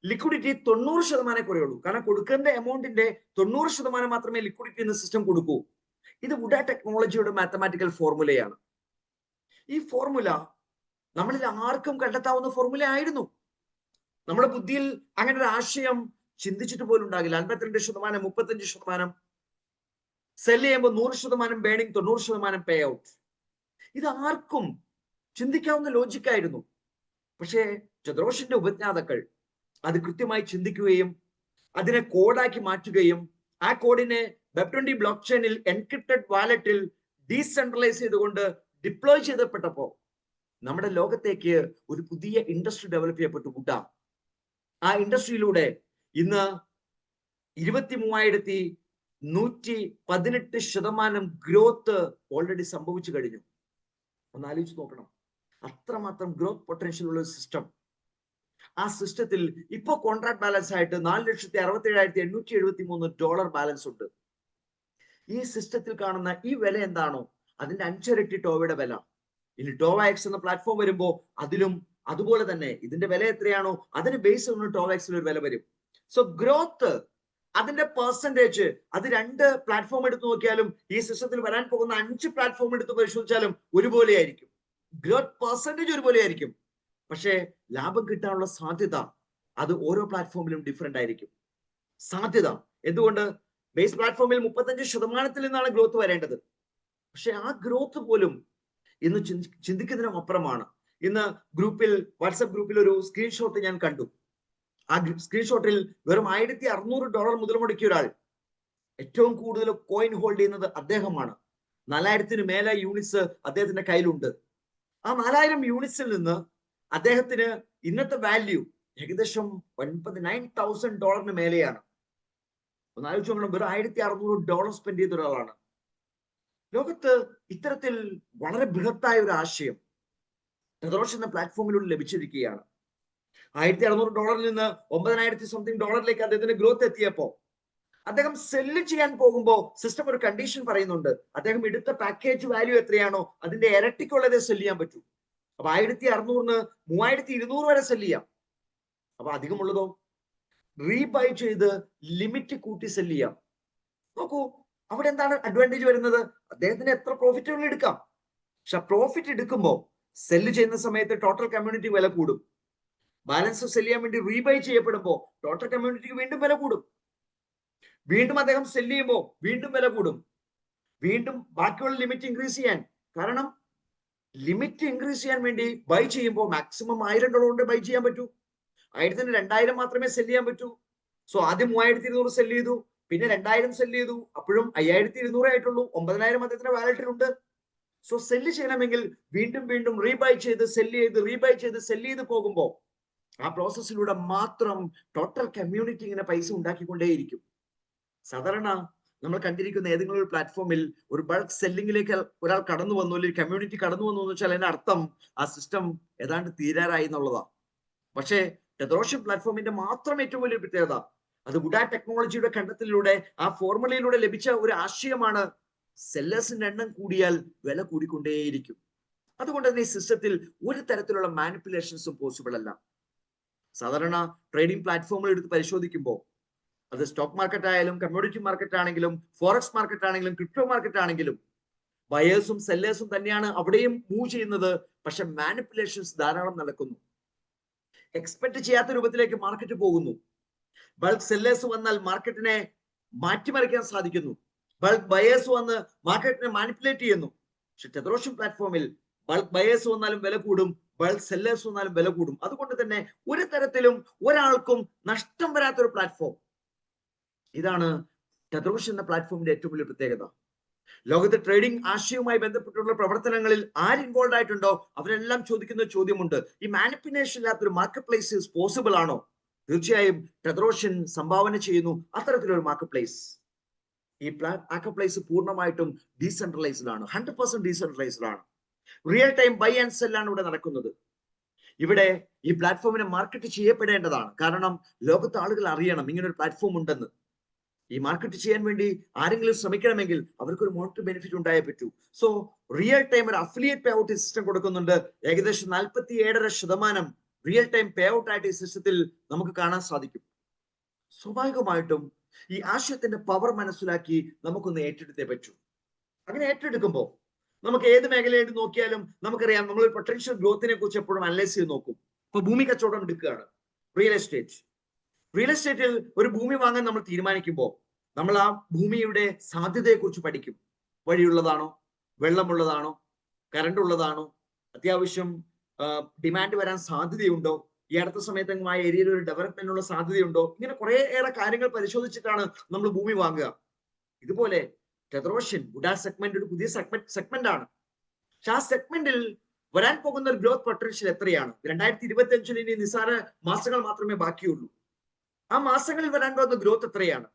ലിക്വിഡിറ്റി 90% കുറയുള്ളൂ. കാരണം കൊടുക്കേണ്ട എമൗണ്ടിന്റെ 90% മാത്രമേ ലിക്വിഡിറ്റി എന്ന സിസ്റ്റം കൊടുക്കൂ. ഇത് വുഡ ടെക്നോളജിയുടെ മാത്തമാറ്റിക്കൽ ഫോർമുലയാണ്. ഈ ഫോർമുല നമ്മളിൽ ആർക്കും കണ്ടെത്താവുന്ന ഫോർമുല ആയിരുന്നു. നമ്മുടെ ബുദ്ധിയിൽ അങ്ങനെ ഒരു ആശയം ചിന്തിച്ചിട്ട് പോലും ഉണ്ടാകില്ല. 52%, 35%, സെല് ചെയ്യുമ്പോൾ 100% ബേണിംഗ്, 90% പേ ഔട്ട്. ഇത് ആർക്കും ചിന്തിക്കാവുന്ന ലോജിക്കായിരുന്നു. പക്ഷേ ജദ്രോഷിന്റെ ഉപജ്ഞാതാക്കൾ അത് കൃത്യമായി ചിന്തിക്കുകയും അതിനെ കോഡാക്കി മാറ്റുകയും ആ കോഡിനെ Web20 ബ്ലോക്ക് ചെയിനിൽ എൻക്രിപ്റ്റഡ് വാലറ്റിൽ ഡീസെൻട്രലൈസ് ചെയ്തുകൊണ്ട് ഡിപ്ലോയ് ചെയ്തപ്പെട്ടപ്പോ നമ്മുടെ ലോകത്തേക്ക് ഒരു പുതിയ ഇൻഡസ്ട്രി ഡെവലപ്പ് ചെയ്യപ്പെട്ടു വുഡ. ആ ഇൻഡസ്ട്രിയിലൂടെ ഇന്ന് 23,118% ഗ്രോത്ത് ഓൾറെഡി സംഭവിച്ചു കഴിഞ്ഞു. ഒന്ന് ആലോചിച്ച് നോക്കണം, അത്രമാത്രം ഗ്രോത്ത് പൊട്ടൻഷ്യൽ ഉള്ള ഒരു സിസ്റ്റം. ആ സിസ്റ്റത്തിൽ ഇപ്പോ കോൺട്രാക്ട് ബാലൻസ് ആയിട്ട് $4,67,873 ബാലൻസ് ഉണ്ട്. ഈ സിസ്റ്റത്തിൽ കാണുന്ന ഈ വില എന്താണോ അതിന്റെ 5 ഇരട്ടി ടോവയുടെ വില. ഇനി ടോവാക്സ് എന്ന പ്ലാറ്റ്ഫോം വരുമ്പോൾ അതിലും അതുപോലെ തന്നെ ഇതിന്റെ വില എത്രയാണോ അതിന് ബേസ് ചെയ്യുന്ന ടോവാക്സിൽ ഒരു വില വരും. സോ ഗ്രോത്ത് അതിന്റെ പെർസെന്റേജ് അത് 2 പ്ലാറ്റ്ഫോം എടുത്തു നോക്കിയാലും ഈ സിസ്റ്റത്തിൽ വരാൻ പോകുന്ന 5 പ്ലാറ്റ്ഫോം എടുത്ത് പരിശോധിച്ചാലും ഒരുപോലെ ആയിരിക്കും. ഗ്രോത്ത് പെർസെന്റേജ് ഒരുപോലെ ആയിരിക്കും. പക്ഷേ ലാഭം കിട്ടാനുള്ള സാധ്യത അത് ഓരോ പ്ലാറ്റ്ഫോമിലും ഡിഫറെന്റ് ആയിരിക്കും. സാധ്യത എന്തുകൊണ്ട്? ബേസ് പ്ലാറ്റ്ഫോമിൽ 35% നിന്നാണ് ഗ്രോത്ത് വരേണ്ടത്. പക്ഷെ ആ ഗ്രോത്ത് പോലും ഇന്ന് ചിന്തിക്കുന്നതിനും അപ്പുറമാണ്. ഇന്ന് ഗ്രൂപ്പിൽ, വാട്സപ്പ് ഗ്രൂപ്പിൽ ഒരു സ്ക്രീൻഷോട്ട് ഞാൻ കണ്ടു. ആ സ്ക്രീൻഷോട്ടിൽ വെറും $1,600 മുതൽ മുടക്കിയ ഒരാൾ ഏറ്റവും കൂടുതൽ കോയിൻ ഹോൾഡ് ചെയ്യുന്നത് അദ്ദേഹമാണ്. 4,000 മേലെ യൂണിറ്റ്സ് അദ്ദേഹത്തിന്റെ കയ്യിലുണ്ട്. ആ 4,000 യൂണിറ്റ്സിൽ നിന്ന് അദ്ദേഹത്തിന് ഇന്നത്തെ വാല്യൂ ഏകദേശം $99,000 മേലെയാണ്. ഒന്ന് ആലോചിച്ച് നോക്കണം, വെറും $1,600 സ്പെൻഡ് ചെയ്ത ഒരാളാണ്. ലോകത്ത് ഇത്തരത്തിൽ വളരെ ബൃഹത്തായ ഒരു ആശയം ടെതറോഷ് എന്ന പ്ലാറ്റ്ഫോമിലൂടെ ലഭിച്ചിരിക്കുകയാണ്. $1,600 നിന്ന് $9,000 അദ്ദേഹത്തിന് ഗ്രോത്ത് എത്തിയപ്പോ അദ്ദേഹം സെല്ല് ചെയ്യാൻ പോകുമ്പോൾ സിസ്റ്റം ഒരു കണ്ടീഷൻ പറയുന്നുണ്ട്. അദ്ദേഹം എടുത്ത പാക്കേജ് വാല്യൂ എത്രയാണോ അതിന്റെ ഇരട്ടിക്കുള്ളതേ സെല്ല് ചെയ്യാൻ പറ്റൂ. അപ്പൊ 1,600 3,200 വരെ സെല്ല് ചെയ്യാം. അപ്പൊ അധികമുള്ളതോ റീബൈ ചെയ്ത് ലിമിറ്റ് കൂട്ടി സെല്ല് ചെയ്യാം. നോക്കൂ, അവിടെ എന്താണ് അഡ്വാൻറ്റേജ് വരുന്നത്? അദ്ദേഹത്തിന് എത്ര പ്രോഫിറ്റ് വേണമെങ്കിലും എടുക്കാം. പക്ഷെ പ്രോഫിറ്റ് എടുക്കുമ്പോൾ സെല്ല് ചെയ്യുന്ന സമയത്ത് ടോട്ടൽ കമ്മ്യൂണിറ്റി വില കൂടും. ബാലൻസ് സെല്ല് ചെയ്യാൻ വേണ്ടി റീബൈ ചെയ്യപ്പെടുമ്പോൾ ടോട്ടൽ കമ്മ്യൂണിറ്റിക്ക് വീണ്ടും വില കൂടും. വീണ്ടും അദ്ദേഹം സെല്ല് ചെയ്യുമ്പോൾ വീണ്ടും വില കൂടും. വീണ്ടും ബാക്കിയുള്ള ലിമിറ്റ് ഇൻക്രീസ് ചെയ്യാൻ, കാരണം ലിമിറ്റ് ഇൻക്രീസ് ചെയ്യാൻ വേണ്ടി ബൈ ചെയ്യുമ്പോൾ മാക്സിമം $1,000 കൊണ്ട് ബൈ ചെയ്യാൻ പറ്റൂ. 1,000-ന് 2,000 മാത്രമേ സെല്ല് ചെയ്യാൻ പറ്റൂ. സോ ആദ്യം 3,200 സെല്ല് ചെയ്തു, പിന്നെ 2000 സെല് ചെയ്തു, അപ്പോഴും 5200 ആയിട്ടുള്ളൂ. 9000 അദ്ദേഹത്തിന്റെ വാലറ്റിലുണ്ട്. സോ സെല്ല് ചെയ്യണമെങ്കിൽ വീണ്ടും വീണ്ടും റീബൈ ചെയ്ത് സെല്ല് ചെയ്ത് റീബൈ ചെയ്ത് സെല്ല് ചെയ്ത് പോകുമ്പോൾ ആ പ്രോസസ്സിലൂടെ മാത്രം ടോട്ടൽ കമ്മ്യൂണിറ്റി ഇങ്ങനെ പൈസ ഉണ്ടാക്കിക്കൊണ്ടേയിരിക്കും. സാധാരണ നമ്മൾ കണ്ടിരിക്കുന്ന ഏതെങ്കിലും ഒരു പ്ലാറ്റ്ഫോമിൽ ഒരു ബൾക്ക് സെല്ലിംഗിലേക്ക് ഒരാൾ കടന്നു വന്നു, അല്ലെങ്കിൽ കമ്മ്യൂണിറ്റി കടന്നു വന്നു എന്ന് വെച്ചാൽ അതിന്റെ അർത്ഥം ആ സിസ്റ്റം ഏതാണ്ട് തീരാറായി എന്നുള്ളതാണ്. പക്ഷേ ടെതറോഷൻ പ്ലാറ്റ്ഫോമിന്റെ മാത്രം ഏറ്റവും വലിയ പ്രത്യേകത, അത് വുഡ ടെക്നോളജിയുടെ കണ്ടെത്തലിലൂടെ ആ ഫോർമുലയിലൂടെ ലഭിച്ച ഒരു ആശയമാണ്, സെല്ലേഴ്സിന്റെ എണ്ണം കൂടിയാൽ വില കൂടിക്കൊണ്ടേയിരിക്കും. അതുകൊണ്ട് തന്നെ ഈ സിസ്റ്റത്തിൽ ഒരു തരത്തിലുള്ള മാനിപ്പുലേഷൻസും പോസിബിൾ അല്ല. സാധാരണ ട്രേഡിംഗ് പ്ലാറ്റ്ഫോമുകൾ എടുത്ത് പരിശോധിക്കുമ്പോൾ അത് സ്റ്റോക്ക് മാർക്കറ്റ് ആയാലും കമ്മോഡിറ്റി മാർക്കറ്റ് ആണെങ്കിലും ഫോറക്സ് മാർക്കറ്റ് ആണെങ്കിലും ക്രിപ്റ്റോ മാർക്കറ്റ് ആണെങ്കിലും ബയേഴ്സും സെല്ലേഴ്സും തന്നെയാണ് അവിടെയും മൂവ് ചെയ്യുന്നത്. പക്ഷെ മാനിപ്പുലേഷൻസ് ധാരാളം നടക്കുന്നു. എക്സ്പെക്ട് ചെയ്യാത്ത രൂപത്തിലേക്ക് മാർക്കറ്റ് പോകുന്നു. ബൾക്ക് സെല്ലേഴ്സ് വന്നാൽ മാർക്കറ്റിനെ മാറ്റിമറിക്കാൻ സാധിക്കുന്നു. ബൾക്ക് ബയേഴ്സ് വന്ന് മാർക്കറ്റിനെ മാനിപ്പുലേറ്റ് ചെയ്യുന്നു. പക്ഷെ ടെതറോഷൻ പ്ലാറ്റ്ഫോമിൽ ബൾക്ക് ബയേഴ്സ് വന്നാലും വില കൂടും, ബൾക്ക് സെല്ലേഴ്സ് വന്നാലും വില കൂടും. അതുകൊണ്ട് തന്നെ ഒരു തരത്തിലും ഒരാൾക്കും നഷ്ടം വരാത്തൊരു പ്ലാറ്റ്ഫോം. ഇതാണ് ടെതറോഷൻ എന്ന പ്ലാറ്റ്ഫോമിന്റെ ഏറ്റവും വലിയ പ്രത്യേകത. ലോകത്തെ ട്രേഡിംഗ് ആശയവുമായി ബന്ധപ്പെട്ടുള്ള പ്രവർത്തനങ്ങളിൽ ആര് ഇൻവോൾവ് ആയിട്ടുണ്ടോ അവരെല്ലാം ചോദിക്കുന്ന ചോദ്യമുണ്ട്, ഈ മാനിപ്പുലേഷൻ ഇല്ലാത്തൊരു മാർക്കറ്റ് പ്ലേസ് പോസിബിൾ ആണോ? തീർച്ചയായും ടെതറോഷൻ സംഭാവന ചെയ്യുന്നു അത്തരത്തിലൊരു മാർക്കറ്റ് പ്ലേസ്. ഈ മാർക്കറ്റ് പ്ലേസ് പൂർണ്ണമായിട്ടും ഡീസെൻട്രലൈസ്ഡ് ആണ്, 100% ഡീസെൻട്രലൈസ്ഡ് ആണ്. Real time buy and sell ആണ് ഇവിടെ നടക്കുന്നത്. ഇവിടെ ഈ പ്ലാറ്റ്ഫോമിനെ മാർക്കറ്റ് ചെയ്യപ്പെടേണ്ടതാണ്. കാരണം ലോകത്തെ ആളുകൾ അറിയണം ഇങ്ങനെ ഒരു പ്ലാറ്റ്ഫോം ഉണ്ടെന്ന്. ഈ മാർക്കറ്റ് ചെയ്യാൻ വേണ്ടി ആരെങ്കിലും ശ്രമിക്കണമെങ്കിൽ അവർക്കൊരു മോണിറ്ററി ബെനിഫിറ്റ് ഉണ്ടായേ പറ്റൂ. സോ റിയൽ ടൈം ഒരു അഫിലിയേറ്റ് പേ ഔട്ട് സിസ്റ്റം കൊടുക്കുന്നുണ്ട്. ഏകദേശം 47.5% റിയൽ ടൈം പേ ഔട്ട് ആയിട്ട് ഈ സിസ്റ്റത്തിൽ നമുക്ക് കാണാൻ സാധിക്കും. സ്വാഭാവികമായിട്ടും ഈ ആശയത്തിന്റെ പവർ മനസ്സിലാക്കി നമുക്കൊന്ന് ഏറ്റെടുത്തേ പറ്റൂ. അങ്ങനെ ഏറ്റെടുക്കുമ്പോൾ നമുക്ക് ഏത് മേഖലയായിട്ട് നോക്കിയാലും നമുക്കറിയാം, നമ്മൾ പൊട്ടൻഷ്യൽ ഗ്രോത്തിനെ കുറിച്ച് എപ്പോഴും അനലൈസ് ചെയ്ത് നോക്കും. ഇപ്പൊ ഭൂമി കച്ചവടം എടുക്കുകയാണ്, റിയൽ എസ്റ്റേറ്റ്. റിയൽ എസ്റ്റേറ്റിൽ ഒരു ഭൂമി വാങ്ങാൻ നമ്മൾ തീരുമാനിക്കുമ്പോൾ നമ്മൾ ആ ഭൂമിയുടെ സാധ്യതയെ കുറിച്ച് പഠിക്കും. വഴിയുള്ളതാണോ, വെള്ളമുള്ളതാണോ, കറണ്ട് ഉള്ളതാണോ, അത്യാവശ്യം ഡിമാൻഡ് വരാൻ സാധ്യതയുണ്ടോ, ഈ അടുത്ത സമയത്ത് ആ ഏരിയയിൽ ഒരു ഡെവലപ്മെന്റിനുള്ള സാധ്യതയുണ്ടോ, ഇങ്ങനെ കുറെ ഏറെ കാര്യങ്ങൾ പരിശോധിച്ചിട്ടാണ് നമ്മൾ ഭൂമി വാങ്ങുക. ഇതുപോലെ ടെതറോഷൻ വുഡ സെഗ്മെന്റ് ഒരു പുതിയ സെഗ്മെന്റ് ആണ്. പക്ഷെ ആ സെഗ്മെന്റിൽ വരാൻ പോകുന്ന ഒരു ഗ്രോത്ത് പൊട്ടൻഷ്യൽ എത്രയാണ്? 2025 ഇനി നിസ്സാര മാസങ്ങൾ മാത്രമേ ബാക്കിയുള്ളൂ. ആ മാസങ്ങളിൽ വരാൻ പോകുന്ന ഗ്രോത്ത് എത്രയാണ്?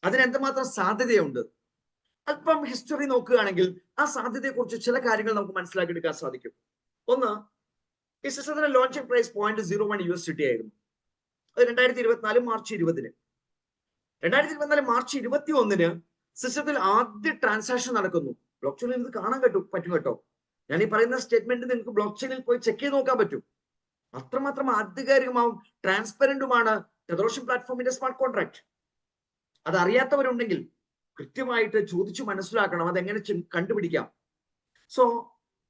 അതിന് എന്തുമാത്രം സാധ്യതയുണ്ട്? അല്പം ഹിസ്റ്ററി നോക്കുകയാണെങ്കിൽ ആ സാധ്യതയെ കുറിച്ച് ചില കാര്യങ്ങൾ നമുക്ക് മനസ്സിലാക്കിയെടുക്കാൻ സാധിക്കും. ഒന്ന്, ഈ സിസ്റ്റത്തിന്റെ ലോഞ്ചിങ് പ്രൈസ് $0.01 ആയിരുന്നു. അത് 2024 മാർച്ച് 20-ന്. 2024 മാർച്ച് 21-ന് സിസ്റ്റത്തിൽ ആദ്യ ട്രാൻസാക്ഷൻ നടക്കുന്നു. ബ്ലോക്ക് ചെയിനിൽ ഇത് കാണാൻ പറ്റും കേട്ടോ. ഞാൻ ഈ പറയുന്ന സ്റ്റേറ്റ്മെന്റ് നിങ്ങൾക്ക് ബ്ലോക്ക് ചെയിനിൽ പോയി ചെക്ക് ചെയ്ത് നോക്കാൻ പറ്റും. അത്രമാത്രം ആധികാരികമാവും ട്രാൻസ്പെറന്റുമാണ് ടെതറോഷൻ പ്ലാറ്റ്ഫോമിന്റെ സ്മാർട്ട് കോൺട്രാക്ട്. അത് അറിയാത്തവരുണ്ടെങ്കിൽ കൃത്യമായിട്ട് ചോദിച്ചു മനസ്സിലാക്കണം അതെങ്ങനെ കണ്ടുപിടിക്കാം. സോ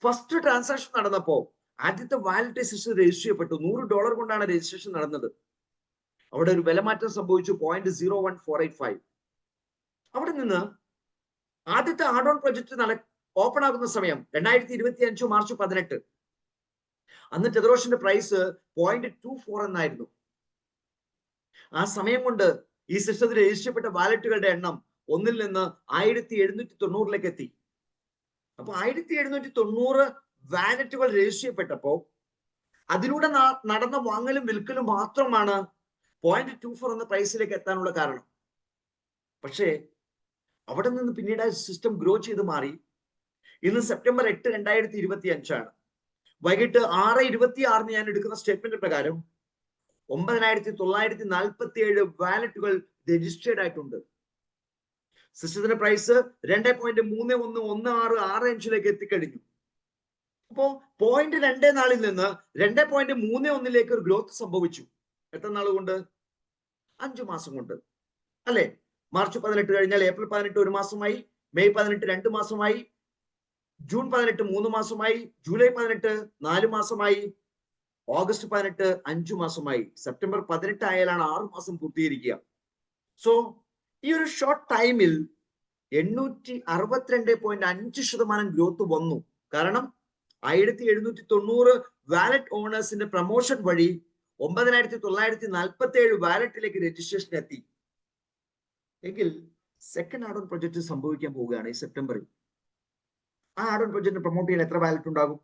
ഫസ്റ്റ് ട്രാൻസാക്ഷൻ നടന്നപ്പോ ആദ്യത്തെ വാലിഡേഷൻ സിസ്റ്റം രജിസ്റ്റർ ചെയ്യപ്പെട്ടു. $100 കൊണ്ടാണ് രജിസ്ട്രേഷൻ നടന്നത്. അവിടെ ഒരു വിലമാറ്റം സംഭവിച്ചു, 0.01485. അവിടെ നിന്ന് ആദ്യത്തെ ആഡ് ഓൺ പ്രൊജക്ട് ഓപ്പൺ ആകുന്ന സമയം 2025 മാർച്ച് 18. അന്ന് ടെതറോഷന്റെ പ്രൈസ് 0.24 എന്നായിരുന്നു. ആ സമയം കൊണ്ട് ഈ സിസ്റ്റത്തിൽ രജിസ്റ്റർ ചെയ്യപ്പെട്ട വാലറ്റുകളുടെ എണ്ണം 1-ൽ നിന്ന് 1790 എത്തി. അപ്പൊ 1790 വാലറ്റുകൾ രജിസ്റ്റർ ചെയ്യപ്പെട്ടപ്പോ അതിലൂടെ നടന്ന വാങ്ങലും വിൽക്കലും മാത്രമാണ് 0.24 എന്ന പ്രൈസിലേക്ക് എത്താനുള്ള കാരണം. പക്ഷേ അവിടെ നിന്ന് പിന്നീട് സിസ്റ്റം ഗ്രോ ചെയ്ത് മാറി. ഇന്ന് സെപ്റ്റംബർ 8, 2025 ആണ്. വൈകിട്ട് 6:26 ഞാൻ എടുക്കുന്ന സ്റ്റേറ്റ്മെന്റ് പ്രകാരം 9947 വാലറ്റുകൾ രജിസ്റ്റേർഡ് ആയിട്ടുണ്ട്. സിസ്റ്റത്തിന്റെ പ്രൈസ് 2.311665 എത്തിക്കഴിഞ്ഞു. അപ്പോ 0.24 നിന്ന് 2.31 ഒരു ഗ്രോത്ത് സംഭവിച്ചു. എത്ര നാൾ കൊണ്ട്? 5 മാസം കൊണ്ട്, അല്ലെ? മാർച്ച് 18 കഴിഞ്ഞാൽ ഏപ്രിൽ 18 1 മാസമായി, മെയ് 18 2 മാസമായി, ജൂൺ 18 3 മാസമായി, ജൂലൈ 18 4 മാസമായി, ഓഗസ്റ്റ് 18 5 മാസമായി, സെപ്റ്റംബർ 18 ആയാലാണ് 6 മാസം പൂർത്തീകരിക്കുക. സോ ഈ ഒരു ഷോർട്ട് ടൈമിൽ 862.5% ഗ്രോത്ത് വന്നു. കാരണം 1790 വാലറ്റ് ഓണേഴ്സിന്റെ പ്രൊമോഷൻ വഴി 9947 വാലറ്റിലേക്ക് രജിസ്ട്രേഷൻ എത്തി. എങ്കിൽ സെക്കൻഡ് ആഡ് ഓൺ പ്രൊജക്ട് സംഭവിക്കാൻ പോവുകയാണ് ഈ സെപ്റ്റംബറിൽ. ആ ആഡ് ഓൺ പ്രൊജക്ട് പ്രൊമോട്ട് ചെയ്യാൻ എത്ര വാലറ്റ് ഉണ്ടാകും?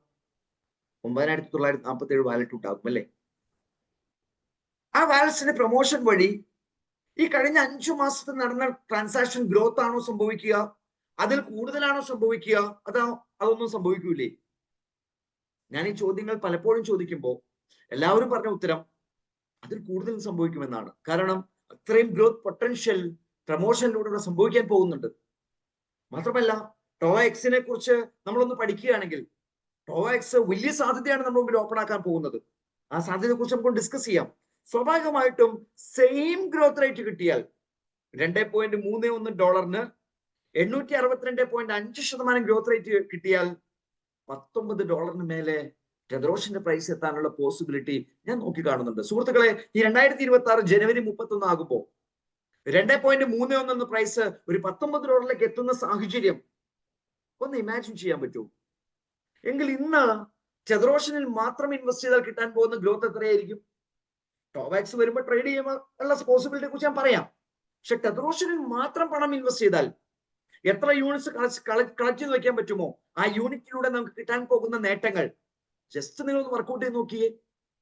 9947 വാലറ്റ് ഉണ്ടാകും അല്ലേ? ആ വാലറ്റ്സിന്റെ പ്രൊമോഷൻ വഴി ഈ കഴിഞ്ഞ 5 മാസത്തിൽ നടന്ന ട്രാൻസാക്ഷൻ ഗ്രോത്ത് ആണോ സംഭവിക്കുക? അതിൽ കൂടുതലാണോ സംഭവിക്കുക? അതൊന്നും സംഭവിക്കൂലേ? ഞാൻ ഈ ചോദ്യങ്ങൾ പലപ്പോഴും ചോദിക്കുമ്പോൾ എല്ലാവരും പറഞ്ഞ ഉത്തരം അതിൽ കൂടുതൽ സംഭവിക്കുമെന്നാണ്. കാരണം അത്രയും ഗ്രോത്ത് പൊട്ടൻഷ്യൽ പ്രൊമോഷനിലൂടെ സംഭവിക്കാൻ പോകുന്നുണ്ട്. മാത്രമല്ല ടോഎക്സിനെ കുറിച്ച് നമ്മളൊന്ന് പഠിക്കുകയാണെങ്കിൽ ടോഎക്സ് വലിയ സാധ്യതയാണ് നമ്മുടെ മുമ്പിൽ ഓപ്പൺ ആക്കാൻ പോകുന്നത്. ആ സാധ്യതയെ കുറിച്ച് നമുക്ക് ഡിസ്കസ് ചെയ്യാം. സ്വാഭാവികമായിട്ടും സെയിം ഗ്രോത്ത് റേറ്റ് കിട്ടിയാൽ $2.31 862.5% ഗ്രോത്ത് റേറ്റ് കിട്ടിയാൽ $19 മേലെ ടെദ്രോസിന്റെ പ്രൈസ് എത്താനുള്ള പോസിബിലിറ്റി ഞാൻ നോക്കി കാണുന്നുണ്ട്. സുഹൃത്തുക്കളെ, ഈ 2026 ജനുവരി 31 ആകുമ്പോൾ 2.31 പ്രൈസ് ഒരു $19 എത്തുന്ന സാഹചര്യം ഒന്ന് ഇമാജിൻ ചെയ്യാൻ പറ്റൂ? എങ്കിൽ ഇന്ന് ടെദ്രോസിനിൽ മാത്രം ഇൻവെസ്റ്റ് ചെയ്താൽ കിട്ടാൻ പോകുന്ന ഗ്രോത്ത് എത്രയായിരിക്കും? ടോവാക്സ് വരുമ്പോൾ ട്രേഡ് ചെയ്യാനുള്ള പോസിബിലിറ്റിയെ കുറിച്ച് ഞാൻ പറയാം. പക്ഷെ ടെദ്രോസിനിൽ മാത്രം പണം ഇൻവെസ്റ്റ് ചെയ്താൽ എത്ര യൂണിറ്റ്സ് കളക്ട് ചെയ്ത് വെക്കാൻ പറ്റുമോ ആ യൂണിറ്റിലൂടെ നമുക്ക് കിട്ടാൻ പോകുന്ന നേട്ടങ്ങൾ ജസ്റ്റ് നിങ്ങളൊന്ന് വർക്ക്ഔട്ട് ചെയ്ത് നോക്കിയേ.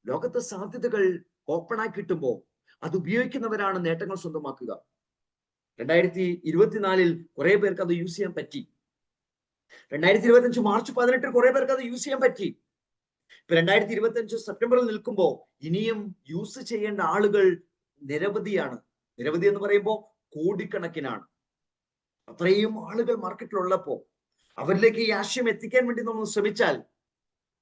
ലോകത്തെ സാധ്യതകൾ ഓപ്പൺ ആക്കി കിട്ടുമ്പോൾ അത് ഉപയോഗിക്കുന്നവരാണ് നേട്ടങ്ങൾ സ്വന്തമാക്കുക. 2024 കുറെ പേർക്ക് അത് യൂസ് ചെയ്യാൻ പറ്റി. 2025 മാർച്ച് 18 കുറെ പേർക്ക് അത് യൂസ് ചെയ്യാൻ പറ്റി. ഇപ്പൊ 2025 സെപ്റ്റംബറിൽ നിൽക്കുമ്പോൾ ഇനിയും യൂസ് ചെയ്യേണ്ട ആളുകൾ നിരവധിയാണ്. നിരവധി എന്ന് പറയുമ്പോൾ കോടിക്കണക്കിനാണ്. അത്രയും ആളുകൾ മാർക്കറ്റിലുള്ളപ്പോ അവരിലേക്ക് ഈ ആശയം എത്തിക്കാൻ വേണ്ടി നമ്മൾ ശ്രമിച്ചാൽ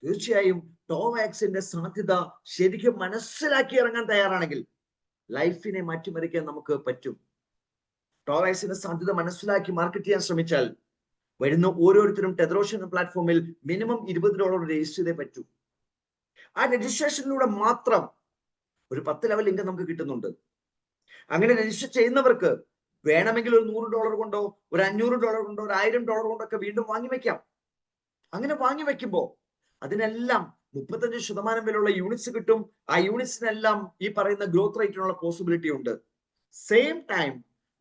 തീർച്ചയായും ടോവാക്സിന്റെ സാധ്യത ശരിക്കും മനസ്സിലാക്കി ഇറങ്ങാൻ തയ്യാറാണെങ്കിൽ ലൈഫിനെ മാറ്റിമറിക്കാൻ നമുക്ക് പറ്റും. ടോവാക്സിന്റെ സാധ്യത മനസ്സിലാക്കി മാർക്കറ്റ് ചെയ്യാൻ ശ്രമിച്ചാൽ വരുന്ന ഓരോരുത്തരും ടെദ്രോസ് എന്ന പ്ലാറ്റ്ഫോമിൽ മിനിമം $20 രജിസ്റ്റർ ചെയ്തേ പറ്റൂ. ആ രജിസ്ട്രേഷനിലൂടെ മാത്രം ഒരു 10 ലെവൽ ഇൻകം നമുക്ക് കിട്ടുന്നുണ്ട്. അങ്ങനെ രജിസ്റ്റർ ചെയ്യുന്നവർക്ക് വേണമെങ്കിൽ ഒരു $100 കൊണ്ടോ ഒരു $500 കൊണ്ടോ ഒരു $1000 കൊണ്ടോ ഒക്കെ വീണ്ടും വാങ്ങി വെക്കാം. അങ്ങനെ വാങ്ങി വെക്കുമ്പോൾ അതിനെല്ലാം 35% വിലയുള്ള യൂണിറ്റ്സ് കിട്ടും. ആ യൂണിറ്റ്സിനെല്ലാം ഈ പറയുന്ന ഗ്രോത്ത് റേറ്റിനുള്ള പോസിബിലിറ്റി ഉണ്ട്. സെയിം ടൈം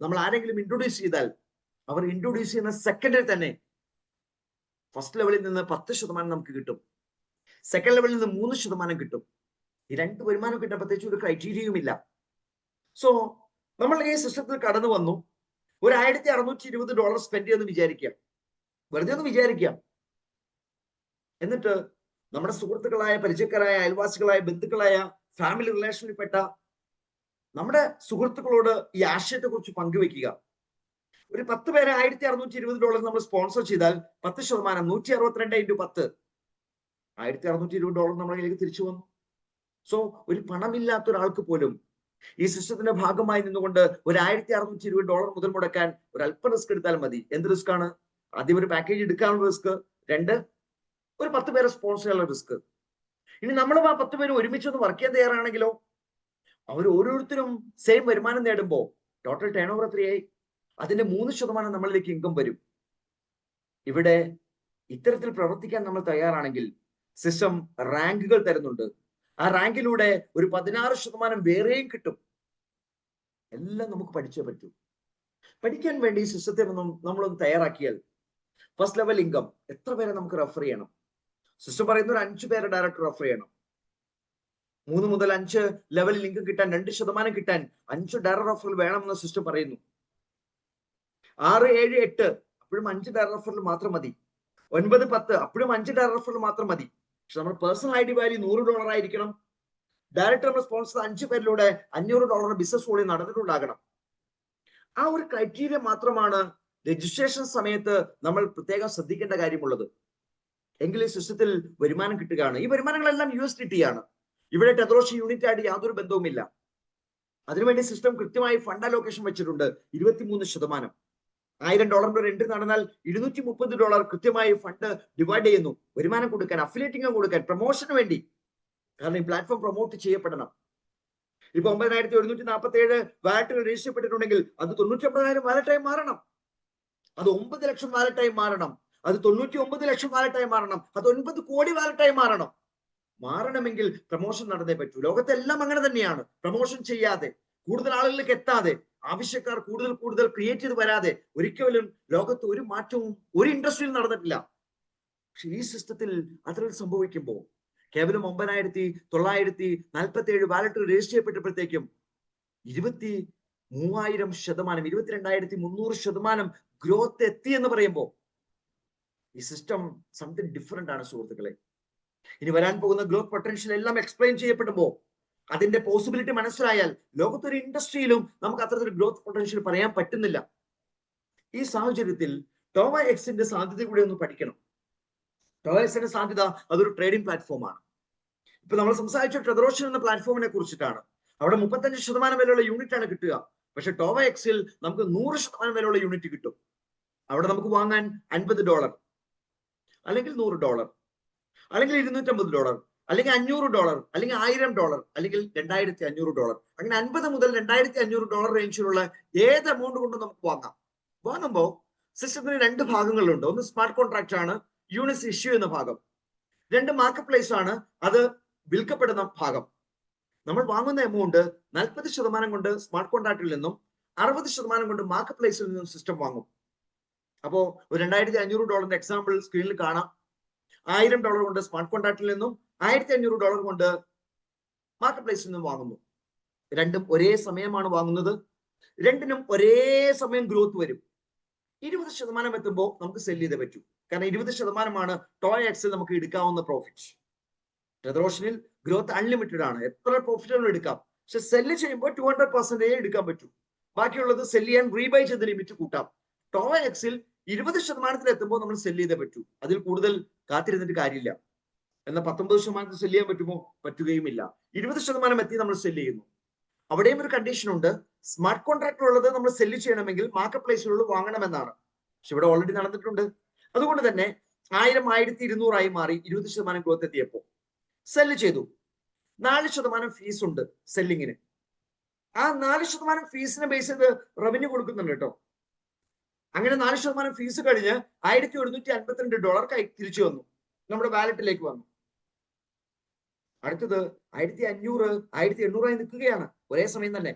നമ്മൾ ആരെങ്കിലും ഇൻട്രൊഡ്യൂസ് ചെയ്താൽ അവർ ഇൻട്രൊഡ്യൂസ് ചെയ്യുന്ന സെക്കൻഡിൽ തന്നെ ഫസ്റ്റ് ലെവലിൽ നിന്ന് 10% നമുക്ക് കിട്ടും. സെക്കൻഡ് ലെവലിൽ നിന്ന് 3% കിട്ടും. ഈ 2 വരുമാനം കിട്ടാൻ പ്രത്യേകിച്ച് ഒരു ക്രൈറ്റീരിയയും ഇല്ല. സോ നമ്മൾ ഈ സിസ്റ്റത്തിൽ കടന്നു വന്നു. ഒരു $1620 സ്പെൻഡ് ചെയ്യുമെന്ന് വിചാരിക്കാം. വെറുതെ ഒന്ന് വിചാരിക്കാം. എന്നിട്ട് നമ്മുടെ സുഹൃത്തുക്കളായ, പരിചയക്കാരായ, അയൽവാസികളായ, ബന്ധുക്കളായ, ഫാമിലി റിലേഷനിൽപ്പെട്ട നമ്മുടെ സുഹൃത്തുക്കളോട് ഈ ആശയത്തെ കുറിച്ച് പങ്കുവെക്കുക. ഒരു 10 പേരെ $1620 നമ്മൾ സ്പോൺസർ ചെയ്താൽ 10% 162 × 10 $1620 നമ്മുടെ കയ്യിലേക്ക് തിരിച്ചു വന്നു. സോ ഒരു പണമില്ലാത്ത ഒരാൾക്ക് പോലും ഈ സിസ്റ്റത്തിന്റെ ഭാഗമായി നിന്നുകൊണ്ട് ഒരു $1620 മുതൽ മുടക്കാൻ ഒരു അല്പം റിസ്ക് എടുത്താൽ മതി. എന്ത് റിസ്ക് ആണ്? ആദ്യം ഒരു പാക്കേജ് എടുക്കാനുള്ള റിസ്ക്, 2 ഒരു 10 പേരെ സ്പോൺസർ ചെയ്യാനുള്ള റിസ്ക്. ഇനി നമ്മളും ആ 10 പേര് ഒരുമിച്ച് ഒന്ന് വർക്ക് ചെയ്യാൻ തയ്യാറാണെങ്കിലോ അവർ ഓരോരുത്തരും സെയിം വരുമാനം നേടുമ്പോൾ ടോട്ടൽ ടേൺ ഓവർ എത്രയായി? അതിന്റെ 3% നമ്മളിലേക്ക് ഇൻകം വരും. ഇവിടെ ഇത്തരത്തിൽ പ്രവർത്തിക്കാൻ നമ്മൾ തയ്യാറാണെങ്കിൽ സിസ്റ്റം റാങ്കുകൾ തരുന്നുണ്ട്. ആ റാങ്കിലൂടെ ഒരു 16% വേറെയും കിട്ടും. എല്ലാം നമുക്ക് പഠിച്ചേ പറ്റൂ. പഠിക്കാൻ വേണ്ടി സിസ്റ്റത്തെ നമ്മളൊന്ന് തയ്യാറാക്കിയാൽ ഫസ്റ്റ് ലെവൽ ഇൻകം എത്ര പേരെ നമുക്ക് റെഫർ ചെയ്യണം? സിസ്റ്റം പറയുന്ന ഒരു 5 പേരെ ഡയറക്റ്റ് റെഫർ ചെയ്യണം. 3 മുതൽ 5 ലെവലിൽ ഇൻകം കിട്ടാൻ 2% കിട്ടാൻ 5 ഡയറക്റ്റ് റെഫറൽ വേണമെന്ന് സിസ്റ്റം പറയുന്നു. 6, 7, 8 അപ്പോഴും 5 ഡയറക്റ്റ് റെഫറൽ മാത്രം മതി. 9, 10 അപ്പോഴും 5 ഡയറക്റ്റ് റെഫറൽ മാത്രം മതി. പക്ഷെ നമ്മുടെ പേഴ്സണൽ ഐഡി വാല്യൂ $100 ആയിരിക്കണം. ഡയറക്റ്റ് നമ്മൾ സ്പോൺസർ 5 പേരിലൂടെ $500 ബിസിനസ് വോളിയം നടന്നിട്ടുണ്ടാകണം. ആ ഒരു ക്രൈറ്റീരിയ മാത്രമാണ് രജിസ്ട്രേഷൻ സമയത്ത് നമ്മൾ പ്രത്യേകം ശ്രദ്ധിക്കേണ്ട കാര്യമുള്ളത്. എങ്കിൽ ഈ സിസ്റ്റത്തിൽ വരുമാനം കിട്ടുകയാണ്. ഈ വരുമാനങ്ങളെല്ലാം USDT ആണ്. ഇവിടെ ടെദ്രോസ് യൂണിറ്റ് ആയിട്ട് യാതൊരു ബന്ധവുമില്ല. അതിനുവേണ്ടി സിസ്റ്റം കൃത്യമായി ഫണ്ട് അലോക്കേഷൻ വെച്ചിട്ടുണ്ട്. 23%. $1000 ഒരു എൻട്രി നടന്നാൽ $230 കൃത്യമായി ഫണ്ട് ഡിവൈഡ് ചെയ്യുന്നു. വരുമാനം കൊടുക്കാൻ, അഫിലിയേറ്റിംഗ് കൊടുക്കാൻ, പ്രൊമോഷന് വേണ്ടി. കാരണം ഈ പ്ലാറ്റ്ഫോം പ്രൊമോട്ട് ചെയ്യപ്പെടണം. ഇപ്പൊ 9147 വാലറ്റുകൾ രജിസ്റ്റർ ചെയ്യപ്പെട്ടിട്ടുണ്ടെങ്കിൽ അത് 99,000 വാലറ്റായി മാറണം. അത് 9 ലക്ഷം വാലറ്റായി മാറണം. അത് 99 ലക്ഷം വാലറ്റായി മാറണം. അത് 9 കോടി വാലറ്റായി മാറണം. മാറണമെങ്കിൽ പ്രൊമോഷൻ നടന്നേ പറ്റൂ. ലോകത്തെല്ലാം അങ്ങനെ തന്നെയാണ്. പ്രൊമോഷൻ ചെയ്യാതെ, കൂടുതൽ ആളുകളിലേക്ക് എത്താതെ ആവശ്യക്കാർ കൂടുതൽ കൂടുതൽ ക്രിയേറ്റ് ചെയ്ത് വരാതെ ഒരിക്കലും ലോകത്ത് ഒരു മാറ്റവും ഒരു ഇൻഡസ്ട്രിയിൽ നടന്നിട്ടില്ല. പക്ഷെ ഈ സിസ്റ്റത്തിൽ അതിൽ സംഭവിക്കുമ്പോൾ കേവലം 9,947 വാലറ്റുകൾ രജിസ്റ്റർ ചെയ്യപ്പെട്ടപ്പോഴത്തേക്കും 23,000%, 22,300% ഗ്രോത്ത് എത്തി എന്ന് പറയുമ്പോൾ ഈ സിസ്റ്റം സംതിങ് ഡിഫറെന്റ് ആണ് സുഹൃത്തുക്കളെ. ഇനി വരാൻ പോകുന്ന ഗ്രോത്ത് പൊട്ടൻഷ്യൽ എല്ലാം എക്സ്പ്ലെയിൻ ചെയ്യപ്പെടുമ്പോൾ അതിന്റെ പോസിബിലിറ്റി മനസ്സിലായാൽ ലോകത്തൊരു ഇൻഡസ്ട്രിയിലും നമുക്ക് അത്തരത്തിലൊരു ഗ്രോത്ത് പൊട്ടൻഷ്യൽ പറയാൻ പറ്റുന്നില്ല. ഈ സാഹചര്യത്തിൽ ടോവ എക്സിന്റെ സാധ്യത കൂടി ഒന്ന് പഠിക്കണം. ടോവ എക്സിന്റെ സാധ്യത അതൊരു ട്രേഡിംഗ് പ്ലാറ്റ്ഫോമാണ്. ഇപ്പൊ നമ്മൾ സംസാരിച്ച ട്രെദറോഷൻ എന്ന പ്ലാറ്റ്ഫോമിനെ കുറിച്ചിട്ടാണ്. അവിടെ 35% വിലയുള്ള യൂണിറ്റ് ആണ് കിട്ടുക. പക്ഷെ ടോവ എക്സിൽ നമുക്ക് 100% വിലയുള്ള യൂണിറ്റ് കിട്ടും. അവിടെ നമുക്ക് വാങ്ങാൻ $50, അല്ലെങ്കിൽ $100, അല്ലെങ്കിൽ $250, അല്ലെങ്കിൽ $500, അല്ലെങ്കിൽ $1000, അല്ലെങ്കിൽ $2,500. അങ്ങനെ $50 മുതൽ $2,500 റേഞ്ചിലുള്ള ഏത് എമൗണ്ട് കൊണ്ടും നമുക്ക് വാങ്ങാം. വാങ്ങുമ്പോൾ സിസ്റ്റത്തിന് 2 ഭാഗങ്ങളുണ്ട്. ഒന്ന് സ്മാർട്ട് കോൺട്രാക്ട് ആണ്, യൂണിറ്റ്സ് ഇഷ്യൂ എന്ന ഭാഗം. 2 മാർക്കറ്റ് പ്ലേസ് ആണ്, അത് വിൽക്കപ്പെടുന്ന ഭാഗം. നമ്മൾ വാങ്ങുന്ന എമൗണ്ട് 40% കൊണ്ട് സ്മാർട്ട് കോൺട്രാക്റ്റിൽ നിന്നും 60% കൊണ്ട് മാർക്കറ്റ് പ്ലേസിൽ നിന്നും സിസ്റ്റം വാങ്ങും. അപ്പോ ഒരു $2,500 എക്സാമ്പിൾ സ്ക്രീനിൽ കാണാം. $1,000 കൊണ്ട് സ്മാർട്ട് കോൺട്രാക്റ്റിൽ നിന്നും $1,500 കൊണ്ട് മാർക്കറ്റ് പ്ലേസിൽ നിന്നും വാങ്ങുന്നു. രണ്ടും ഒരേ സമയമാണ് വാങ്ങുന്നത്. രണ്ടിനും ഒരേ സമയം ഗ്രോത്ത് വരും. 20% എത്തുമ്പോൾ നമുക്ക് സെല് ചെയ്തേ പറ്റൂ. കാരണം 20% ടോയ എക്സിൽ നമുക്ക് എടുക്കാവുന്ന പ്രോഫിറ്റ്. ട്രെദറോഷനിൽ ഗ്രോത്ത് അൺലിമിറ്റഡ് ആണ്, എത്ര പ്രോഫിറ്റുകളും എടുക്കാം. പക്ഷെ സെല്ല് ചെയ്യുമ്പോൾ 200% എടുക്കാൻ പറ്റൂ. ബാക്കിയുള്ളത് സെല് ചെയ്യാൻ റീബൈ ചെയ്ത് ലിമിറ്റ് കൂട്ടാം. ടോയ എക്സിൽ 20% എത്തുമ്പോൾ നമ്മൾ സെല് ചെയ്തേ പറ്റൂ. അതിൽ കൂടുതൽ കാത്തിരുന്നിട്ട് കാര്യമില്ല. എന്നാൽ 19% സെല് ചെയ്യാൻ പറ്റുമോ? പറ്റുകയുമില്ല. 20% എത്തി നമ്മൾ സെല് ചെയ്യുന്നു. അവിടെയും ഒരു കണ്ടീഷൻ ഉണ്ട്. സ്മാർട്ട് കോൺട്രാക്ട് ഉള്ളത് നമ്മൾ സെല് ചെയ്യണമെങ്കിൽ മാർക്കറ്റ് പ്ലേസിലുള്ള വാങ്ങണമെന്നാണ്. പക്ഷെ ഇവിടെ ഓൾറെഡി നടന്നിട്ടുണ്ട്. അതുകൊണ്ട് തന്നെ 1000 1200 ആയി മാറി. 20% ഗ്രോത്ത് എത്തിയപ്പോൾ സെല് ചെയ്തു. 4% ഫീസ് ഉണ്ട് സെല്ലിങ്ങിന്. ആ 4% ഫീസിനെ ബേസ് ചെയ്ത് റവന്യൂ കൊടുക്കുന്നുണ്ട് കേട്ടോ. അങ്ങനെ 4% ഫീസ് കഴിഞ്ഞ് $1,752 കൈ തിരിച്ചു വന്നു, നമ്മുടെ വാലറ്റിലേക്ക് വന്നു. അടുത്തത് 1,500 1,800 ആയി നിൽക്കുകയാണ് ഒരേ സമയം തന്നെ.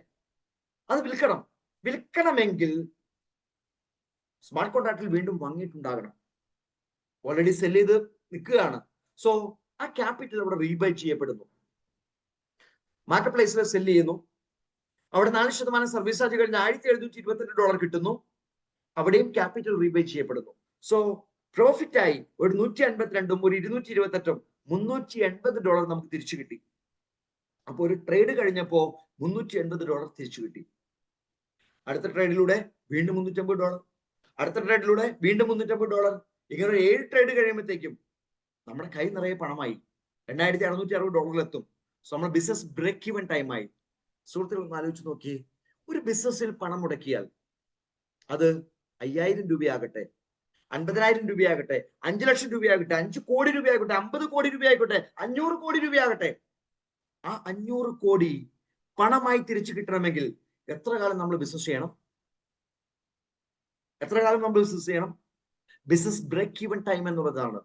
അത് വിൽക്കണമെങ്കിൽ സ്മാർട്ട് കോൺട്രാക്റ്റിൽ വീണ്ടും വാങ്ങിയിട്ടുണ്ടാകണം. ഓൾറെഡി സെല് ചെയ്ത് നിൽക്കുകയാണ്. സോ ആ ക്യാപിറ്റൽ അവിടെ റീബൈ ചെയ്യപ്പെടുന്നു. മാർക്കറ്റ് പ്ലേസിൽ സെല് ചെയ്യുന്നു. അവിടെ 4% സർവീസ് ചാർജ് കഴിഞ്ഞ് $1,722 കിട്ടുന്നു. അവിടെയും ക്യാപിറ്റൽ റീബൈ ചെയ്യപ്പെടുന്നു. സോ പ്രോഫിറ്റ് ആയി ഒരു 152ഉം ഒരു 228ഉം $380 നമുക്ക് തിരിച്ചു കിട്ടി. അപ്പൊ ഒരു ട്രേഡ് കഴിഞ്ഞപ്പോ $380 തിരിച്ചു കിട്ടി. അടുത്ത ട്രേഡിലൂടെ വീണ്ടും $350, അടുത്ത ട്രേഡിലൂടെ വീണ്ടും $350. ഇങ്ങനെ ഒരു 7 ട്രേഡ് കഴിയുമ്പോഴത്തേക്കും നമ്മുടെ കൈ നിറയെ പണമായി. $2,660 എത്തും. സോ നമ്മുടെ ബിസിനസ് ബ്രേക്ക് ഈവൻ ടൈം ആയി. സുഹൃത്തുക്കൾ ഒന്ന് ആലോചിച്ച് നോക്കിയേ, ഒരു ബിസിനസ്സിൽ പണം മുടക്കിയാൽ അത് 5,000 രൂപയാകട്ടെ, 50,000 രൂപയാകട്ടെ, 5 ലക്ഷം രൂപയാകട്ടെ, 5 കോടി രൂപയാകട്ടെ, 50 കോടി രൂപയാകട്ടെ, 500 കോടി രൂപയാകട്ടെ, ആ 500 കോടി പണമായി തിരിച്ചു കിട്ടണമെങ്കിൽ എത്ര കാലം നമ്മൾ ബിസിനസ് ചെയ്യണം? ബിസിനസ് ബ്രേക്ക് ഈവൻ ടൈം എന്നുള്ളതാണ്.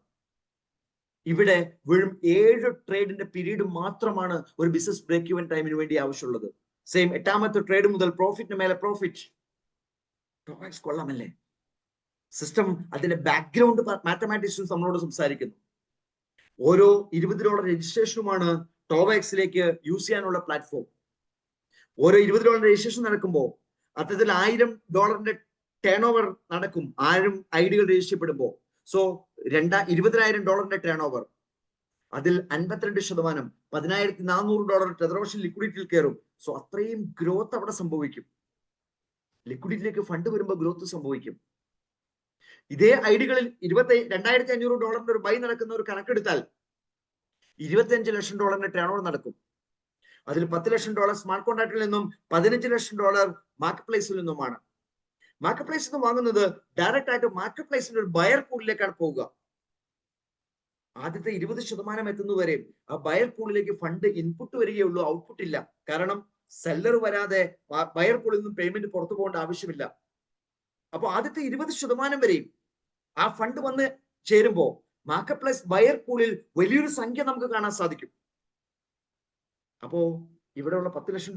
ഇവിടെ വെറും 7 ട്രേഡിന്റെ പീരീഡ് മാത്രമാണ് ഒരു ബിസിനസ് ബ്രേക്ക് ഈവൻ ടൈമിന് വേണ്ടി ആവശ്യമുള്ളത്. സെയിം 8ാമത്തെ ട്രേഡ് മുതൽ പ്രോഫിറ്റിന് മേലെ പ്രോഫിറ്റ്. കൊള്ളാമല്ലേ? സിസ്റ്റം അതിന്റെ ബാക്ക്ഗ്രൗണ്ട് മാത്തമാറ്റിക്സ് നമ്മളോട് സംസാരിക്കുന്നു. ഓരോ $20 രജിസ്ട്രേഷനുമാണ് ടോവ എക്സിലേക്ക് യൂസ് ചെയ്യാനുള്ള പ്ലാറ്റ്ഫോം. ഓരോ $20 രജിസ്ട്രേഷൻ നടക്കുമ്പോൾ അത്തരത്തിൽ $1,000 ടേൺ ഓവർ നടക്കും. 1000 ഐഡികൾ രജിസ്റ്റർ ചെയ്യപ്പെടുമ്പോൾ. സോ $20,000 ടേൺ ഓവർ, അതിൽ 52% $10,400 ട്രെദറോഷൻ ലിക്വിഡിറ്റിയിൽ കയറും. സോ അത്രയും ഗ്രോത്ത് അവിടെ സംഭവിക്കും. ലിക്വിഡിറ്റിയിലേക്ക് ഫണ്ട് വരുമ്പോൾ ഗ്രോത്ത് സംഭവിക്കും. ഇതേ ഐഡികളിൽ $2,500 ഒരു ബൈ നടക്കുന്ന ഒരു കണക്കെടുത്താൽ $25 ലക്ഷം ടേൺ ഓവർ നടക്കും. അതിൽ $10 ലക്ഷം സ്മാർട്ട് കോൺട്രാക്റ്റിൽ നിന്നും $15 ലക്ഷം മാർക്കറ്റ് പ്ലേസിൽ നിന്നുമാണ്. മാർക്കറ്റ് പ്ലേസിൽ നിന്ന് വാങ്ങുന്നത് ഡയറക്റ്റ് ആയിട്ട് മാർക്കറ്റ് പ്ലേസിന്റെ ഒരു ബയർ പൂളിലേക്കാണ് പോവുക. ആദ്യത്തെ 20% എത്തുന്നവരെ ആ ബയർ പൂളിലേക്ക് ഫണ്ട് ഇൻപുട്ട് വരികയുള്ളൂ, ഔട്ട്പുട്ട് ഇല്ല. കാരണം സെല്ലർ വരാതെ ബയർ പൂളിൽ നിന്നും പേയ്മെന്റ് പുറത്തു പോകേണ്ട ആവശ്യമില്ല. അപ്പൊ ആദ്യത്തെ 20% വരെയും ആ ഫണ്ട് വന്ന് ചേരുമ്പോ മാർക്കറ്റ് പ്ലേസ് ബയർ പൂളിൽ വലിയൊരു സംഖ്യ നമുക്ക് കാണാൻ സാധിക്കും. അപ്പോ ഇവിടെയുള്ള $10 ലക്ഷം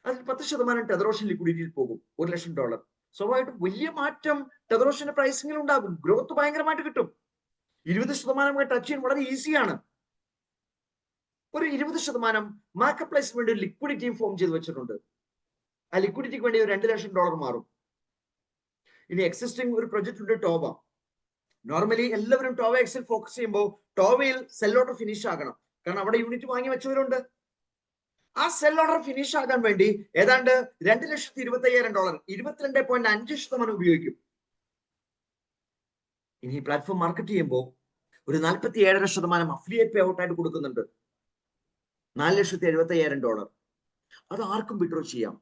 അതിൽ 10% ടെതറോഷൻ ലിക്വിഡിറ്റിയിൽ പോകും. $1,00,000. സ്വാഭാവികമായിട്ടും വലിയ മാറ്റം ടെതറോഷന്റെ പ്രൈസിംഗിൽ ഉണ്ടാകും. ഗ്രോത്ത് ഭയങ്കരമായിട്ട് കിട്ടും. 20% ടച്ച് ചെയ്യാൻ വളരെ ഈസിയാണ്. ഒരു 20% മാർക്കറ്റ് പ്ലേസിന് വേണ്ടി ഒരു ലിക്വിഡിറ്റിയും ഫോം ചെയ്ത് വെച്ചിട്ടുണ്ട്. ആ ലിക്വിഡിറ്റിക്ക് വേണ്ടി ഒരു $2,00,000 മാറും. ഇനി എക്സിസ്റ്റിംഗ് ഒരു പ്രൊജക്ട് ഉണ്ട്, ടോവ. നോർമലി എല്ലാവരും ടോവ എക്സിൽ ഫോക്കസ് ചെയ്യുമ്പോൾ ടോവയിൽ സെൽ ഓർഡർ ഫിനിഷ് ആകണം. കാരണം അവിടെ യൂണിറ്റ് വാങ്ങി വെച്ചവരുണ്ട്. ആ സെൽ ഓർഡർ ഫിനിഷ് ആകാൻ വേണ്ടി ഏതാണ്ട് $2,25,000 22.5% ഉപയോഗിക്കും. ഇനി പ്ലാറ്റ്ഫോം മാർക്കറ്റ് ചെയ്യുമ്പോൾ ഒരു 47.5% അഫിലിയേറ്റ് പേ ഔട്ട് ആയിട്ട് കൊടുക്കുന്നുണ്ട്. $4,75,000. അത് ആർക്കും വിഡ്രോ ചെയ്യാം.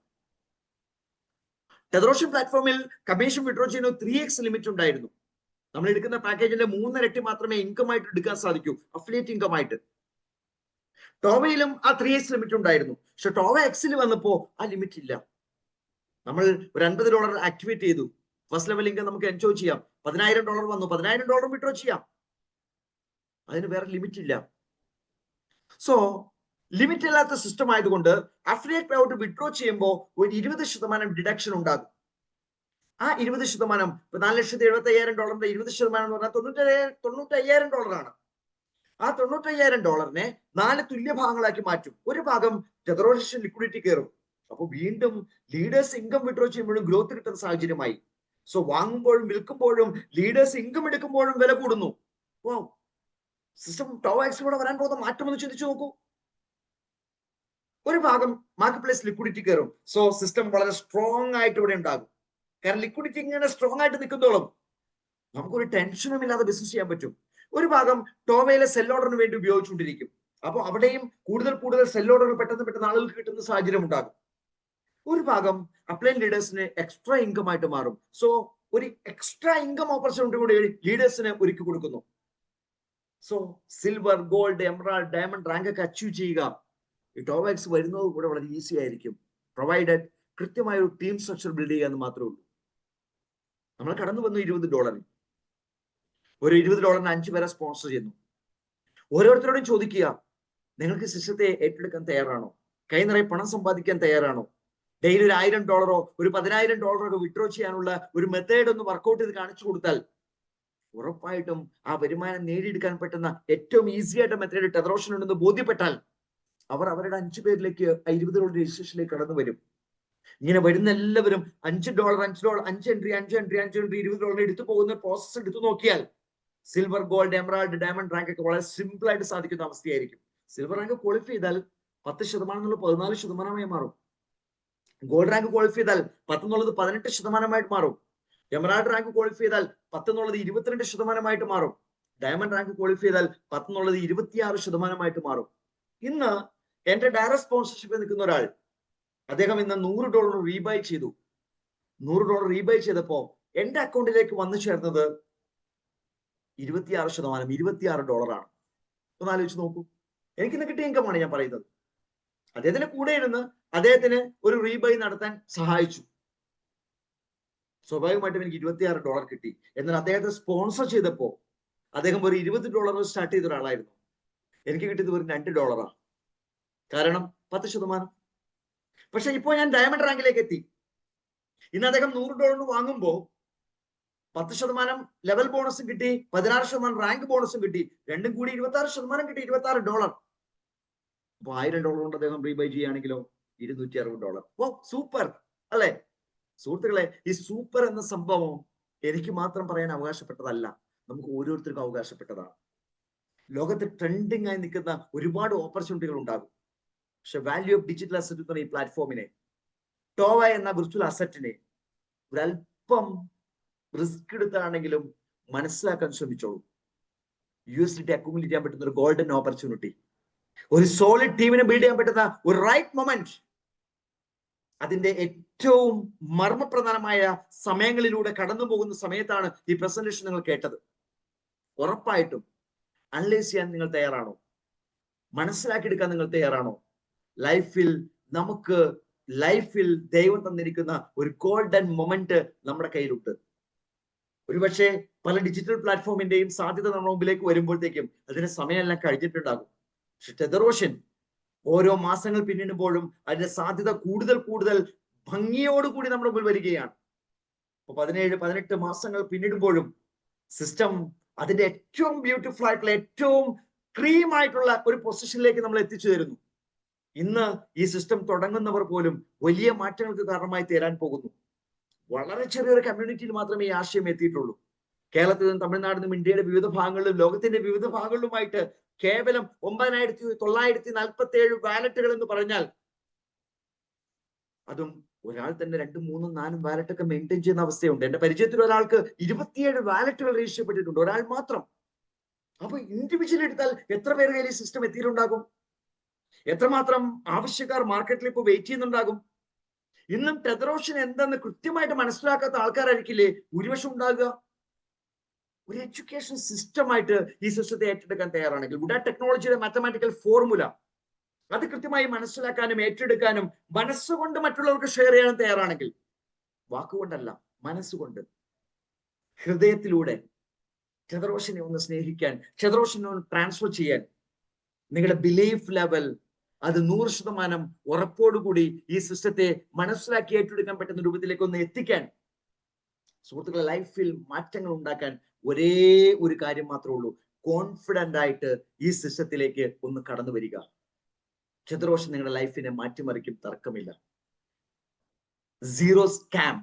ടെതറോഷൻ പ്ലാറ്റ്ഫോമിൽ കമ്മീഷൻ വിഡ്രോ ചെയ്യുന്ന 3x ലിമിറ്റ് ഉണ്ടായിരുന്നു. നമ്മൾ എടുക്കുന്ന പാക്കേജിന്റെ 3 ഇരട്ടി മാത്രമേ ഇൻകം ആയിട്ട് എടുക്കാൻ സാധിക്കൂ, അഫിലിയേറ്റ് ഇൻകം ആയിട്ട്. ടോവയിലും ആ 3x ലിമിറ്റ് ഉണ്ടായിരുന്നു. പക്ഷെ ടോവ എക്സിൽ വന്നപ്പോ ആ ലിമിറ്റ് ഇല്ല. നമ്മൾ ഒരു $50 ആക്ടിവേറ്റ് ചെയ്തു. ഫസ്റ്റ് ലെവൽ ഇൻകം നമുക്ക് എൻജോയ് ചെയ്യാം. $10,000 വന്നു, $10,000 വിഡ്രോ ചെയ്യാം. അതിന് വേറെ ലിമിറ്റ് ഇല്ല. സോ ലിമിറ്റ് ഇല്ലാത്ത സിസ്റ്റം ആയതുകൊണ്ട് അഫിലിയേറ്റ് പേ ഔട്ട് വിഡ്രോ ചെയ്യുമ്പോൾ ഒരു 20% ഡിഡക്ഷൻ ഉണ്ടാകും. ആ 20% $4,75,000 20% എന്ന് പറഞ്ഞാൽ $95,000 ആണ്. ആ $95,000 4 തുല്യ ഭാഗങ്ങളാക്കി മാറ്റും. ഒരു ഭാഗം ടെതറോഷൻ ലിക്വിഡിറ്റി കയറും. അപ്പൊ വീണ്ടും ലീഡേഴ്സ് ഇൻകം വിഡ്രോ ചെയ്യുമ്പോഴും ഗ്രോത്ത് കിട്ടുന്ന സാഹചര്യമായി. സോ വാങ്ങുമ്പോഴും വിൽക്കുമ്പോഴും ലീഡേഴ്സ് ഇൻകം എടുക്കുമ്പോഴും വില കൂടുന്നു. ഓ, സിസ്റ്റം ടോവ എക്സിലൂടെ വരാൻ പോകുന്ന മാറ്റം ഒന്ന് ചിന്തിച്ചു നോക്കൂ. ഒരു ഭാഗം മാർക്കറ്റ് പ്ലേസ് ലിക്വിഡിറ്റി കയറും. സോ സിസ്റ്റം വളരെ സ്ട്രോങ് ആയിട്ട് ഇവിടെ ഉണ്ടാകും. കാരണം ലിക്വിഡിറ്റി ഇങ്ങനെ സ്ട്രോങ് ആയിട്ട് നിൽക്കുന്നതോളം നമുക്കൊരു ടെൻഷനും ഇല്ലാതെ ബിസിനസ് ചെയ്യാൻ പറ്റും. ഒരു ഭാഗം ടോവയിലെ സെൽ ഓർഡറിന് വേണ്ടി ഉപയോഗിച്ചുകൊണ്ടിരിക്കും. അപ്പോൾ അവിടെയും കൂടുതൽ സെൽ ഓർഡർ പെട്ടെന്ന് ആളുകൾക്ക് കിട്ടുന്ന സാഹചര്യം ഉണ്ടാകും. ഒരു ഭാഗം അപ്ലൈൻ ലീഡേഴ്സിന് എക്സ്ട്രാ ഇൻകം ആയിട്ട് മാറും. സോ ഒരു എക്സ്ട്രാ ഇൻകം ഓപ്പർച്യൂണിറ്റി കൂടി ലീഡേഴ്സിന് ഒരുക്കി കൊടുക്കുന്നു. So silver, gold, emerald, diamond rank ഒക്കെ അച്ചീവ് ചെയ്യുക ഈ ടോവ എക്സ് വരുന്നത് കൂടെ വളരെ ഈസി ആയിരിക്കും. പ്രൊവൈഡഡ് കൃത്യമായ ഒരു ടീം സ്ട്രക്ചർ ബിൽഡ് ചെയ്യുക എന്ന് മാത്രമേ ഉള്ളൂ. നമ്മൾ കടന്നു വന്നു $20. ഒരു $20 5 പേരെ സ്പോൺസർ ചെയ്യുന്നു. ഓരോരുത്തരോടും ചോദിക്കുക, നിങ്ങൾക്ക് സിസ്റ്റത്തെ ഏറ്റെടുക്കാൻ തയ്യാറാണോ? കൈ നിറയെ പണം സമ്പാദിക്കാൻ തയ്യാറാണോ? ഡെയിലി ഒരു $1,000 ഒരു $10,000 വിഡ്രോ ചെയ്യാനുള്ള ഒരു മെത്തേഡ് ഒന്ന് വർക്ക്ഔട്ട് ചെയ്ത് കാണിച്ചു കൊടുത്താൽ ഉറപ്പായിട്ടും ആ വരുമാനം നേടിയെടുക്കാൻ പറ്റുന്ന ഏറ്റവും ഈസി ആയിട്ട് മെത്തേഡ് ടെതറോഷൻ ഉണ്ടെന്ന് ബോധ്യപ്പെട്ടാൽ അവർ അവരുടെ 5 പേരിലേക്ക് $20 രജിസ്ട്രേഷനിലേക്ക് കടന്നു വരും. ഇങ്ങനെ വരുന്ന എല്ലാവരും $5 5 എൻട്രി $20 എടുത്തു പോകുന്ന പ്രോസസ് എടുത്തു നോക്കിയാൽ silver, gold, emerald, diamond rank ഒക്കെ വളരെ സിമ്പിൾ ആയിട്ട് സാധിക്കുന്ന അവസ്ഥയായിരിക്കും. സിൽവർ റാങ്ക് ക്വാളിഫൈ ചെയ്താൽ 10% എന്നുള്ള 14% മാറും. ഗോൾഡ് റാങ്ക് ക്വാളിഫൈ ചെയ്താൽ 10 എന്നുള്ളത് 18% മാറും. എമറാൾഡ് റാങ്ക് ക്വാളിഫൈ ചെയ്താൽ 10 എന്നുള്ളത് 22% മാറും. ഡയമണ്ട് റാങ്ക് ക്വാളിഫൈ ചെയ്താൽ 10 എന്നുള്ളത് 26% മാറും. ഇന്ന് എന്റെ ഡയറക്റ്റ് സ്പോൺസർഷിപ്പിൽ നിൽക്കുന്ന ഒരാൾ, അദ്ദേഹം ഇന്ന് $100 റീബൈ ചെയ്തു. $100 റീബൈ ചെയ്തപ്പോ എന്റെ അക്കൗണ്ടിലേക്ക് വന്നു ചേർന്നത് 26%, $26 ആണ്. ഒന്ന് ആലോചിച്ച് നോക്കൂ. എനിക്കിന്ന് കിട്ടിയ ഇൻകമാണ് ഞാൻ പറയുന്നത്. അദ്ദേഹത്തിന്റെ കൂടെ ഇരുന്ന് അദ്ദേഹത്തിന് ഒരു റീബൈ നടത്താൻ സഹായിച്ചു. സ്വാഭാവികമായിട്ടും എനിക്ക് $26 കിട്ടി. എന്നാൽ അദ്ദേഹത്തെ സ്പോൺസർ ചെയ്തപ്പോ അദ്ദേഹം ഒരു $20 സ്റ്റാർട്ട് ചെയ്ത ഒരാളായിരുന്നു. എനിക്ക് കിട്ടിയത് വെറും $2. കാരണം 10%. പക്ഷെ ഇപ്പോ ഞാൻ ഡയമണ്ട് റാങ്കിലേക്ക് എത്തി. ഇന്ന് അദ്ദേഹം $100 വാങ്ങുമ്പോ 10% ലെവൽ ബോണസും കിട്ടി, 16% റാങ്ക് ബോണസും കിട്ടി. രണ്ടും കൂടി 26% കിട്ടി, $26. അപ്പൊ $1,000 കൊണ്ട് അദ്ദേഹം റീബൈ ചെയ്യുകയാണെങ്കിലോ $260. ഓ സൂപ്പർ അല്ലെ സുഹൃത്തുക്കളെ? ഈ സൂപ്പർ എന്ന സംഭവം എനിക്ക് മാത്രം പറയാൻ അവകാശപ്പെട്ടതല്ല, നമുക്ക് ഓരോരുത്തർക്കും അവകാശപ്പെട്ടതാണ്. ലോകത്ത് ട്രെൻഡിങ് ആയി നിൽക്കുന്ന ഒരുപാട് ഓപ്പർച്യൂണിറ്റികൾ ഉണ്ടാകും. പക്ഷെ വാല്യൂ ഓഫ് ഡിജിറ്റൽ അസറ്റ് എന്ന ഈ പ്ലാറ്റ്ഫോമിനെ, ടോവ എന്ന വിർച്വൽ അസറ്റിനെ ഒരല്പം റിസ്ക് എടുത്താണെങ്കിലും മനസ്സിലാക്കാൻ ശ്രമിച്ചോളൂ. USDT അക്യുമുലേറ്റ് ചെയ്യാൻ പറ്റുന്ന ഒരു ഗോൾഡൻ ഓപ്പർച്യൂണിറ്റി, ഒരു സോളിഡ് ടീമിനെ ബിൽഡ് ചെയ്യാൻ പറ്റുന്ന ഒരു റൈറ്റ് മൊമെന്റ്, അതിന്റെ ഏറ്റവും മർമ്മപ്രധാനമായ സമയങ്ങളിലൂടെ കടന്നു പോകുന്ന സമയത്താണ് ഈ പ്രസന്റേഷൻ നിങ്ങൾ കേട്ടത്. ഉറപ്പായിട്ടും അനലൈസ് ചെയ്യാൻ നിങ്ങൾ തയ്യാറാണോ? മനസ്സിലാക്കിയെടുക്കാൻ നിങ്ങൾ തയ്യാറാണോ? ലൈഫിൽ ദൈവം തന്നിരിക്കുന്ന ഒരു ഗോൾഡൻ മൊമെന്റ് നമ്മുടെ കയ്യിലുണ്ട്. ഒരുപക്ഷെ പല ഡിജിറ്റൽ പ്ലാറ്റ്ഫോമിന്റെയും സാധ്യത നമ്മുടെ മുമ്പിലേക്ക് വരുമ്പോഴത്തേക്കും അതിന് സമയമെല്ലാം കഴിഞ്ഞിട്ടുണ്ടാകും. പക്ഷെ ടെതറോഷൻ ഓരോ മാസങ്ങൾ പിന്നിടുമ്പോഴും അതിന്റെ സാധ്യത കൂടുതൽ കൂടുതൽ ഭംഗിയോടുകൂടി നമ്മുടെ മുമ്പിൽ വരികയാണ്. ഇപ്പൊ 17-18 മാസങ്ങൾ പിന്നിടുമ്പോഴും സിസ്റ്റം അതിന്റെ ഏറ്റവും ബ്യൂട്ടിഫുൾ ആയിട്ടുള്ള ഏറ്റവും ക്രീം ആയിട്ടുള്ള ഒരു പൊസിഷനിലേക്ക് നമ്മൾ എത്തിച്ചു തരുന്നു. ഇന്ന് ഈ സിസ്റ്റം തുടങ്ങുന്നവർ പോലും വലിയ മാറ്റങ്ങൾക്ക് കാരണമായി തീരാൻ പോകുന്നു. വളരെ ചെറിയൊരു കമ്മ്യൂണിറ്റിയിൽ മാത്രമേ ഈ ആശയം എത്തിയിട്ടുള്ളൂ. കേരളത്തിൽ നിന്നും തമിഴ്നാട്ടിൽ നിന്നും ഇന്ത്യയുടെ വിവിധ ഭാഗങ്ങളിലും ലോകത്തിന്റെ വിവിധ ഭാഗങ്ങളിലുമായിട്ട് കേവലം 9,947 വാലറ്റുകൾ എന്ന് പറഞ്ഞാൽ അതും ഒരാൾ തന്നെ 2, 3, 4 വാലറ്റ് ഒക്കെ മെയിൻറ്റെയിൻ ചെയ്യുന്ന അവസ്ഥയുണ്ട്. എന്റെ പരിചയത്തിൽ ഒരാൾക്ക് 27 വാലറ്റുകൾ രജിസ്റ്റർ ചെയ്യപ്പെട്ടിട്ടുണ്ട്, ഒരാൾ മാത്രം. അപ്പൊ ഇൻഡിവിജ്വൽ എടുത്താൽ എത്ര പേര് കയ്യിൽ ഈ സിസ്റ്റം എത്തിയിട്ടുണ്ടാകും? എത്രമാത്രം ആവശ്യക്കാർ മാർക്കറ്റിൽ ഇപ്പോൾ വെയിറ്റ് ചെയ്യുന്നുണ്ടാകും? ഇന്നും ടെതറോഷൻ എന്തെന്ന് കൃത്യമായിട്ട് മനസ്സിലാക്കാത്ത ആൾക്കാരായിരിക്കില്ലേ ഭൂരിപക്ഷം ഉണ്ടാകുക. ഒരു എഡ്യൂക്കേഷൻ സിസ്റ്റമായിട്ട് ഈ സിസ്റ്റത്തെ ഏറ്റെടുക്കാൻ തയ്യാറാണെങ്കിൽ, വുഡ ടെക്നോളജിയുടെ മാത്തമാറ്റിക്കൽ ഫോർമുല അത് കൃത്യമായി മനസ്സിലാക്കാനും ഏറ്റെടുക്കാനും മനസ്സുകൊണ്ട് മറ്റുള്ളവർക്ക് ഷെയർ ചെയ്യാനും തയ്യാറാണെങ്കിൽ, വാക്കുകൊണ്ടല്ല മനസ്സുകൊണ്ട് ഹൃദയത്തിലൂടെ ടെതറോഷനെ ഒന്ന് സ്നേഹിക്കാൻ, ടെതറോഷനെ ഒന്ന് ട്രാൻസ്ഫർ ചെയ്യാൻ, നിങ്ങളുടെ ബിലീഫ് ലെവൽ അത് 100% ഉറപ്പോടുകൂടി ഈ സിസ്റ്റത്തെ മനസ്സിലാക്കി ഏറ്റെടുക്കാൻ പറ്റുന്ന രൂപത്തിലേക്ക് ഒന്ന് എത്തിക്കാൻ, സുഹൃത്തുക്കളെ ലൈഫിൽ മാറ്റങ്ങൾ ഉണ്ടാക്കാൻ ഒരേ ഒരു കാര്യം മാത്രമേ ഉള്ളൂ. കോൺഫിഡന്റ് ആയിട്ട് ഈ സിസ്റ്റത്തിലേക്ക് ഒന്ന് കടന്നു വരിക. ടെതറോഷൻ നിങ്ങളുടെ ലൈഫിനെ മാറ്റിമറിക്കും, തർക്കമില്ല. Zero scam,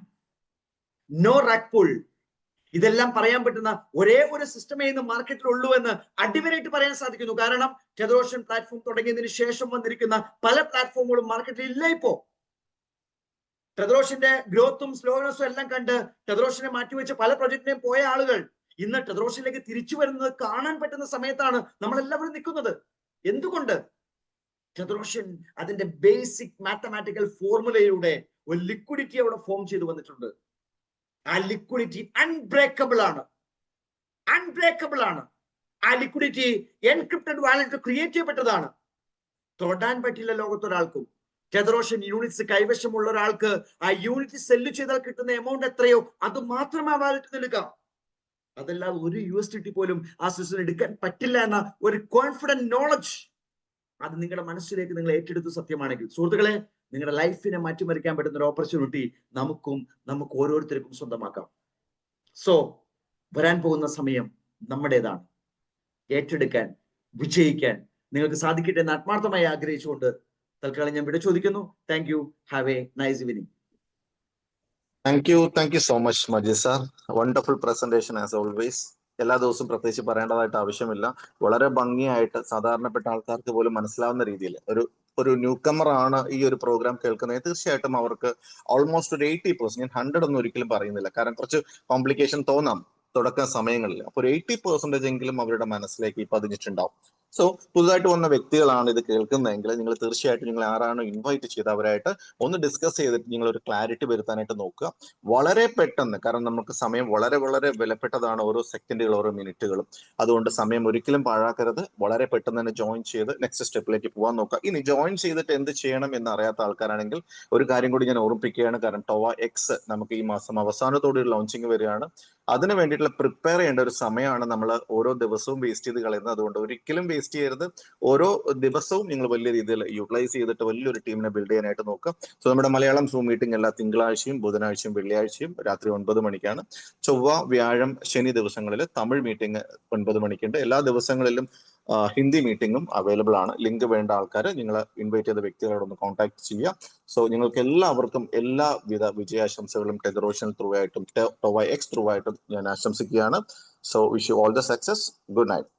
no rug pull, ഇതെല്ലാം പറയാൻ പറ്റുന്ന ഒരേ ഒരു സിസ്റ്റമേ ഇന്ന് മാർക്കറ്റിൽ ഉള്ളൂ എന്ന് അടിവരായിട്ട് പറയാൻ സാധിക്കുന്നു. കാരണം ടെതറോഷൻ പ്ലാറ്റ്ഫോം തുടങ്ങിയതിനു ശേഷം വന്നിരിക്കുന്ന പല പ്ലാറ്റ്ഫോമുകളും മാർക്കറ്റിൽ ഇല്ല. ഇപ്പോ ടെതറോഷന്റെ ഗ്രോത്തും സ്ലോനെസ്സും എല്ലാം കണ്ട് ടെതറോഷനെ മാറ്റിവെച്ച് പല പ്രൊജക്റ്റിനെയും പോയ ആളുകൾ ഇന്ന് ടെതറോഷനിലേക്ക് തിരിച്ചു വരുന്നത് കാണാൻ പറ്റുന്ന സമയത്താണ് നമ്മൾ എല്ലാവരും നിൽക്കുന്നത്. എന്തുകൊണ്ട്? ടെതറോഷൻ അതിന്റെ ബേസിക് മാത്തമാറ്റിക്കൽ ഫോർമുലയിലൂടെ ഒരു ലിക്വിഡിറ്റി അവിടെ ഫോം ചെയ്തു വന്നിട്ടുണ്ട്. ആ ലിക്വിഡിറ്റി അൺബ്രേക്കബിൾ ആണ്. ആ ലിക്വിഡിറ്റി എൻക്രിപ്റ്റഡ് വാലറ്റ് ക്രിയേറ്റ് ചെയ്യപ്പെട്ടതാണ്. തൊടാൻ പറ്റില്ല ലോകത്തൊരാൾക്കും. ടെതറോഷൻ യൂണിറ്റ്സ് കൈവശമുള്ള ഒരാൾക്ക് ആ യൂണിറ്റ് സെല്ല് ചെയ്താൽ കിട്ടുന്ന എമൗണ്ട് എത്രയോ അത് മാത്രമേ ആ വാലറ്റ് എടുക്കാം. അതല്ലാതെ ഒരു USDT പോലും ആ സിസ്റ്റം എടുക്കാൻ പറ്റില്ല എന്ന ഒരു കോൺഫിഡന്റ് നോളജ് അത് നിങ്ങളുടെ മനസ്സിലേക്ക് നിങ്ങൾ ഏറ്റെടുത്ത് സത്യമാണെങ്കിൽ, സുഹൃത്തുക്കളെ, നിങ്ങളുടെ ലൈഫിനെ മാറ്റിമറിക്കാൻ പറ്റുന്ന ഒരു ഓപ്പർച്യൂണിറ്റി നമുക്ക് ഓരോരുത്തർക്കും സ്വന്തമാക്കാം. സോ വരാൻ പോകുന്ന സമയം നമ്മുടേതാണ്. ഏറ്റെടുക്കാൻ, വിജയിക്കാൻ നിങ്ങൾക്ക് സാധിക്കട്ടെ എന്ന് ആത്മാർത്ഥമായി ആഗ്രഹിച്ചുകൊണ്ട് തൽക്കാലം ഞാൻ വിട ചോദിക്കുന്നു. Thank you. Have A nice evening. Thank you so much Majeed sir. Wonderful presentation as always. എല്ലാ ദിവസവും പ്രത്യേകിച്ച് പറയേണ്ടതായിട്ട് ആവശ്യമില്ല. വളരെ ഭംഗിയായിട്ട് സാധാരണപ്പെട്ട ആൾക്കാർക്ക് പോലും മനസ്സിലാവുന്ന രീതിയിൽ ഒരു ന്യൂ കമർ ആണ് ഈ ഒരു പ്രോഗ്രാം കേൾക്കുന്നത്, തീർച്ചയായിട്ടും അവർക്ക് ഓൾമോസ്റ്റ് ഒരു 80%, ഞാൻ 100 ഒന്നും ഒരിക്കലും പറയുന്നില്ല, കാരണം കുറച്ച് കോംപ്ലിക്കേഷൻ തോന്നാം തുടക്ക സമയങ്ങളിൽ. അപ്പോൾ ഒരു 80% എങ്കിലും അവരുടെ മനസ്സിലേക്ക് പതിഞ്ഞിട്ടുണ്ടാവും. സോ പുതുതായിട്ട് വന്ന വ്യക്തികളാണ് ഇത് കേൾക്കുന്നതെങ്കിൽ നിങ്ങൾ തീർച്ചയായിട്ടും നിങ്ങൾ ആരാണോ ഇൻവൈറ്റ് ചെയ്ത് അവരായിട്ട് ഒന്ന് ഡിസ്കസ് ചെയ്തിട്ട് നിങ്ങൾ ഒരു ക്ലാരിറ്റി വരുത്താനായിട്ട് നോക്കുക. വളരെ പെട്ടെന്ന്, കാരണം നമുക്ക് സമയം വളരെ വളരെ വിലപ്പെട്ടതാണ്, ഓരോ സെക്കൻഡുകൾ ഓരോ മിനിറ്റുകളും. അതുകൊണ്ട് സമയം ഒരിക്കലും പാഴാക്കരുത്. വളരെ പെട്ടെന്ന് തന്നെ ജോയിൻ ചെയ്ത് നെക്സ്റ്റ് സ്റ്റെപ്പിലേക്ക് പോകാൻ നോക്കുക. ഇനി ജോയിൻ ചെയ്തിട്ട് എന്ത് ചെയ്യണം എന്ന് അറിയാത്ത ആൾക്കാരാണെങ്കിൽ ഒരു കാര്യം കൂടി ഞാൻ ഓർമ്മിപ്പിക്കുകയാണ്. കാരണം ടോവ എക്സ് നമുക്ക് ഈ മാസം അവസാനത്തോടെ ഒരു ലോഞ്ചിങ് വരികയാണ്. അതിന് വേണ്ടിയിട്ടുള്ള പ്രിപ്പയർ ചെയ്യേണ്ട ഒരു സമയമാണ് നമ്മൾ ഓരോ ദിവസവും വേസ്റ്റ് ചെയ്ത് കളയുന്നത്. അതുകൊണ്ട് ഒരിക്കലും വേസ്റ്റ് ചെയ്യരുത്. ഓരോ ദിവസവും നിങ്ങൾ വലിയ രീതിയിൽ യൂട്ടിലൈസ് ചെയ്തിട്ട് വലിയൊരു ടീമിനെ ബിൽഡ് ചെയ്യാനായിട്ട് നോക്കുക. സോ നമ്മുടെ മലയാളം സൂം മീറ്റിംഗ് എല്ലാ തിങ്കളാഴ്ചയും ബുധനാഴ്ചയും വെള്ളിയാഴ്ചയും രാത്രി 9 മണിക്കാണ്. ചൊവ്വ വ്യാഴം ശനി ദിവസങ്ങളിൽ തമിഴ് മീറ്റിംഗ് 9 മണിക്കുണ്ട്. എല്ലാ ദിവസങ്ങളിലും ഹിന്ദി മീറ്റിംഗും അവൈലബിൾ ആണ്. ലിങ്ക് വേണ്ട ആൾക്കാർ നിങ്ങൾ ഇൻവൈറ്റ് ചെയ്ത വ്യക്തികളോടൊന്ന് കോൺടാക്ട് ചെയ്യുക. സോ നിങ്ങൾക്ക് എല്ലാവർക്കും എല്ലാവിധ വിജയാശംസകളും ടെതറോഷൻ ത്രൂ ആയിട്ടും ടോവ എക്സ് ത്രൂ ആയിട്ടും ഞാൻ ആശംസിക്കുകയാണ്. So wish you all the success. Good night.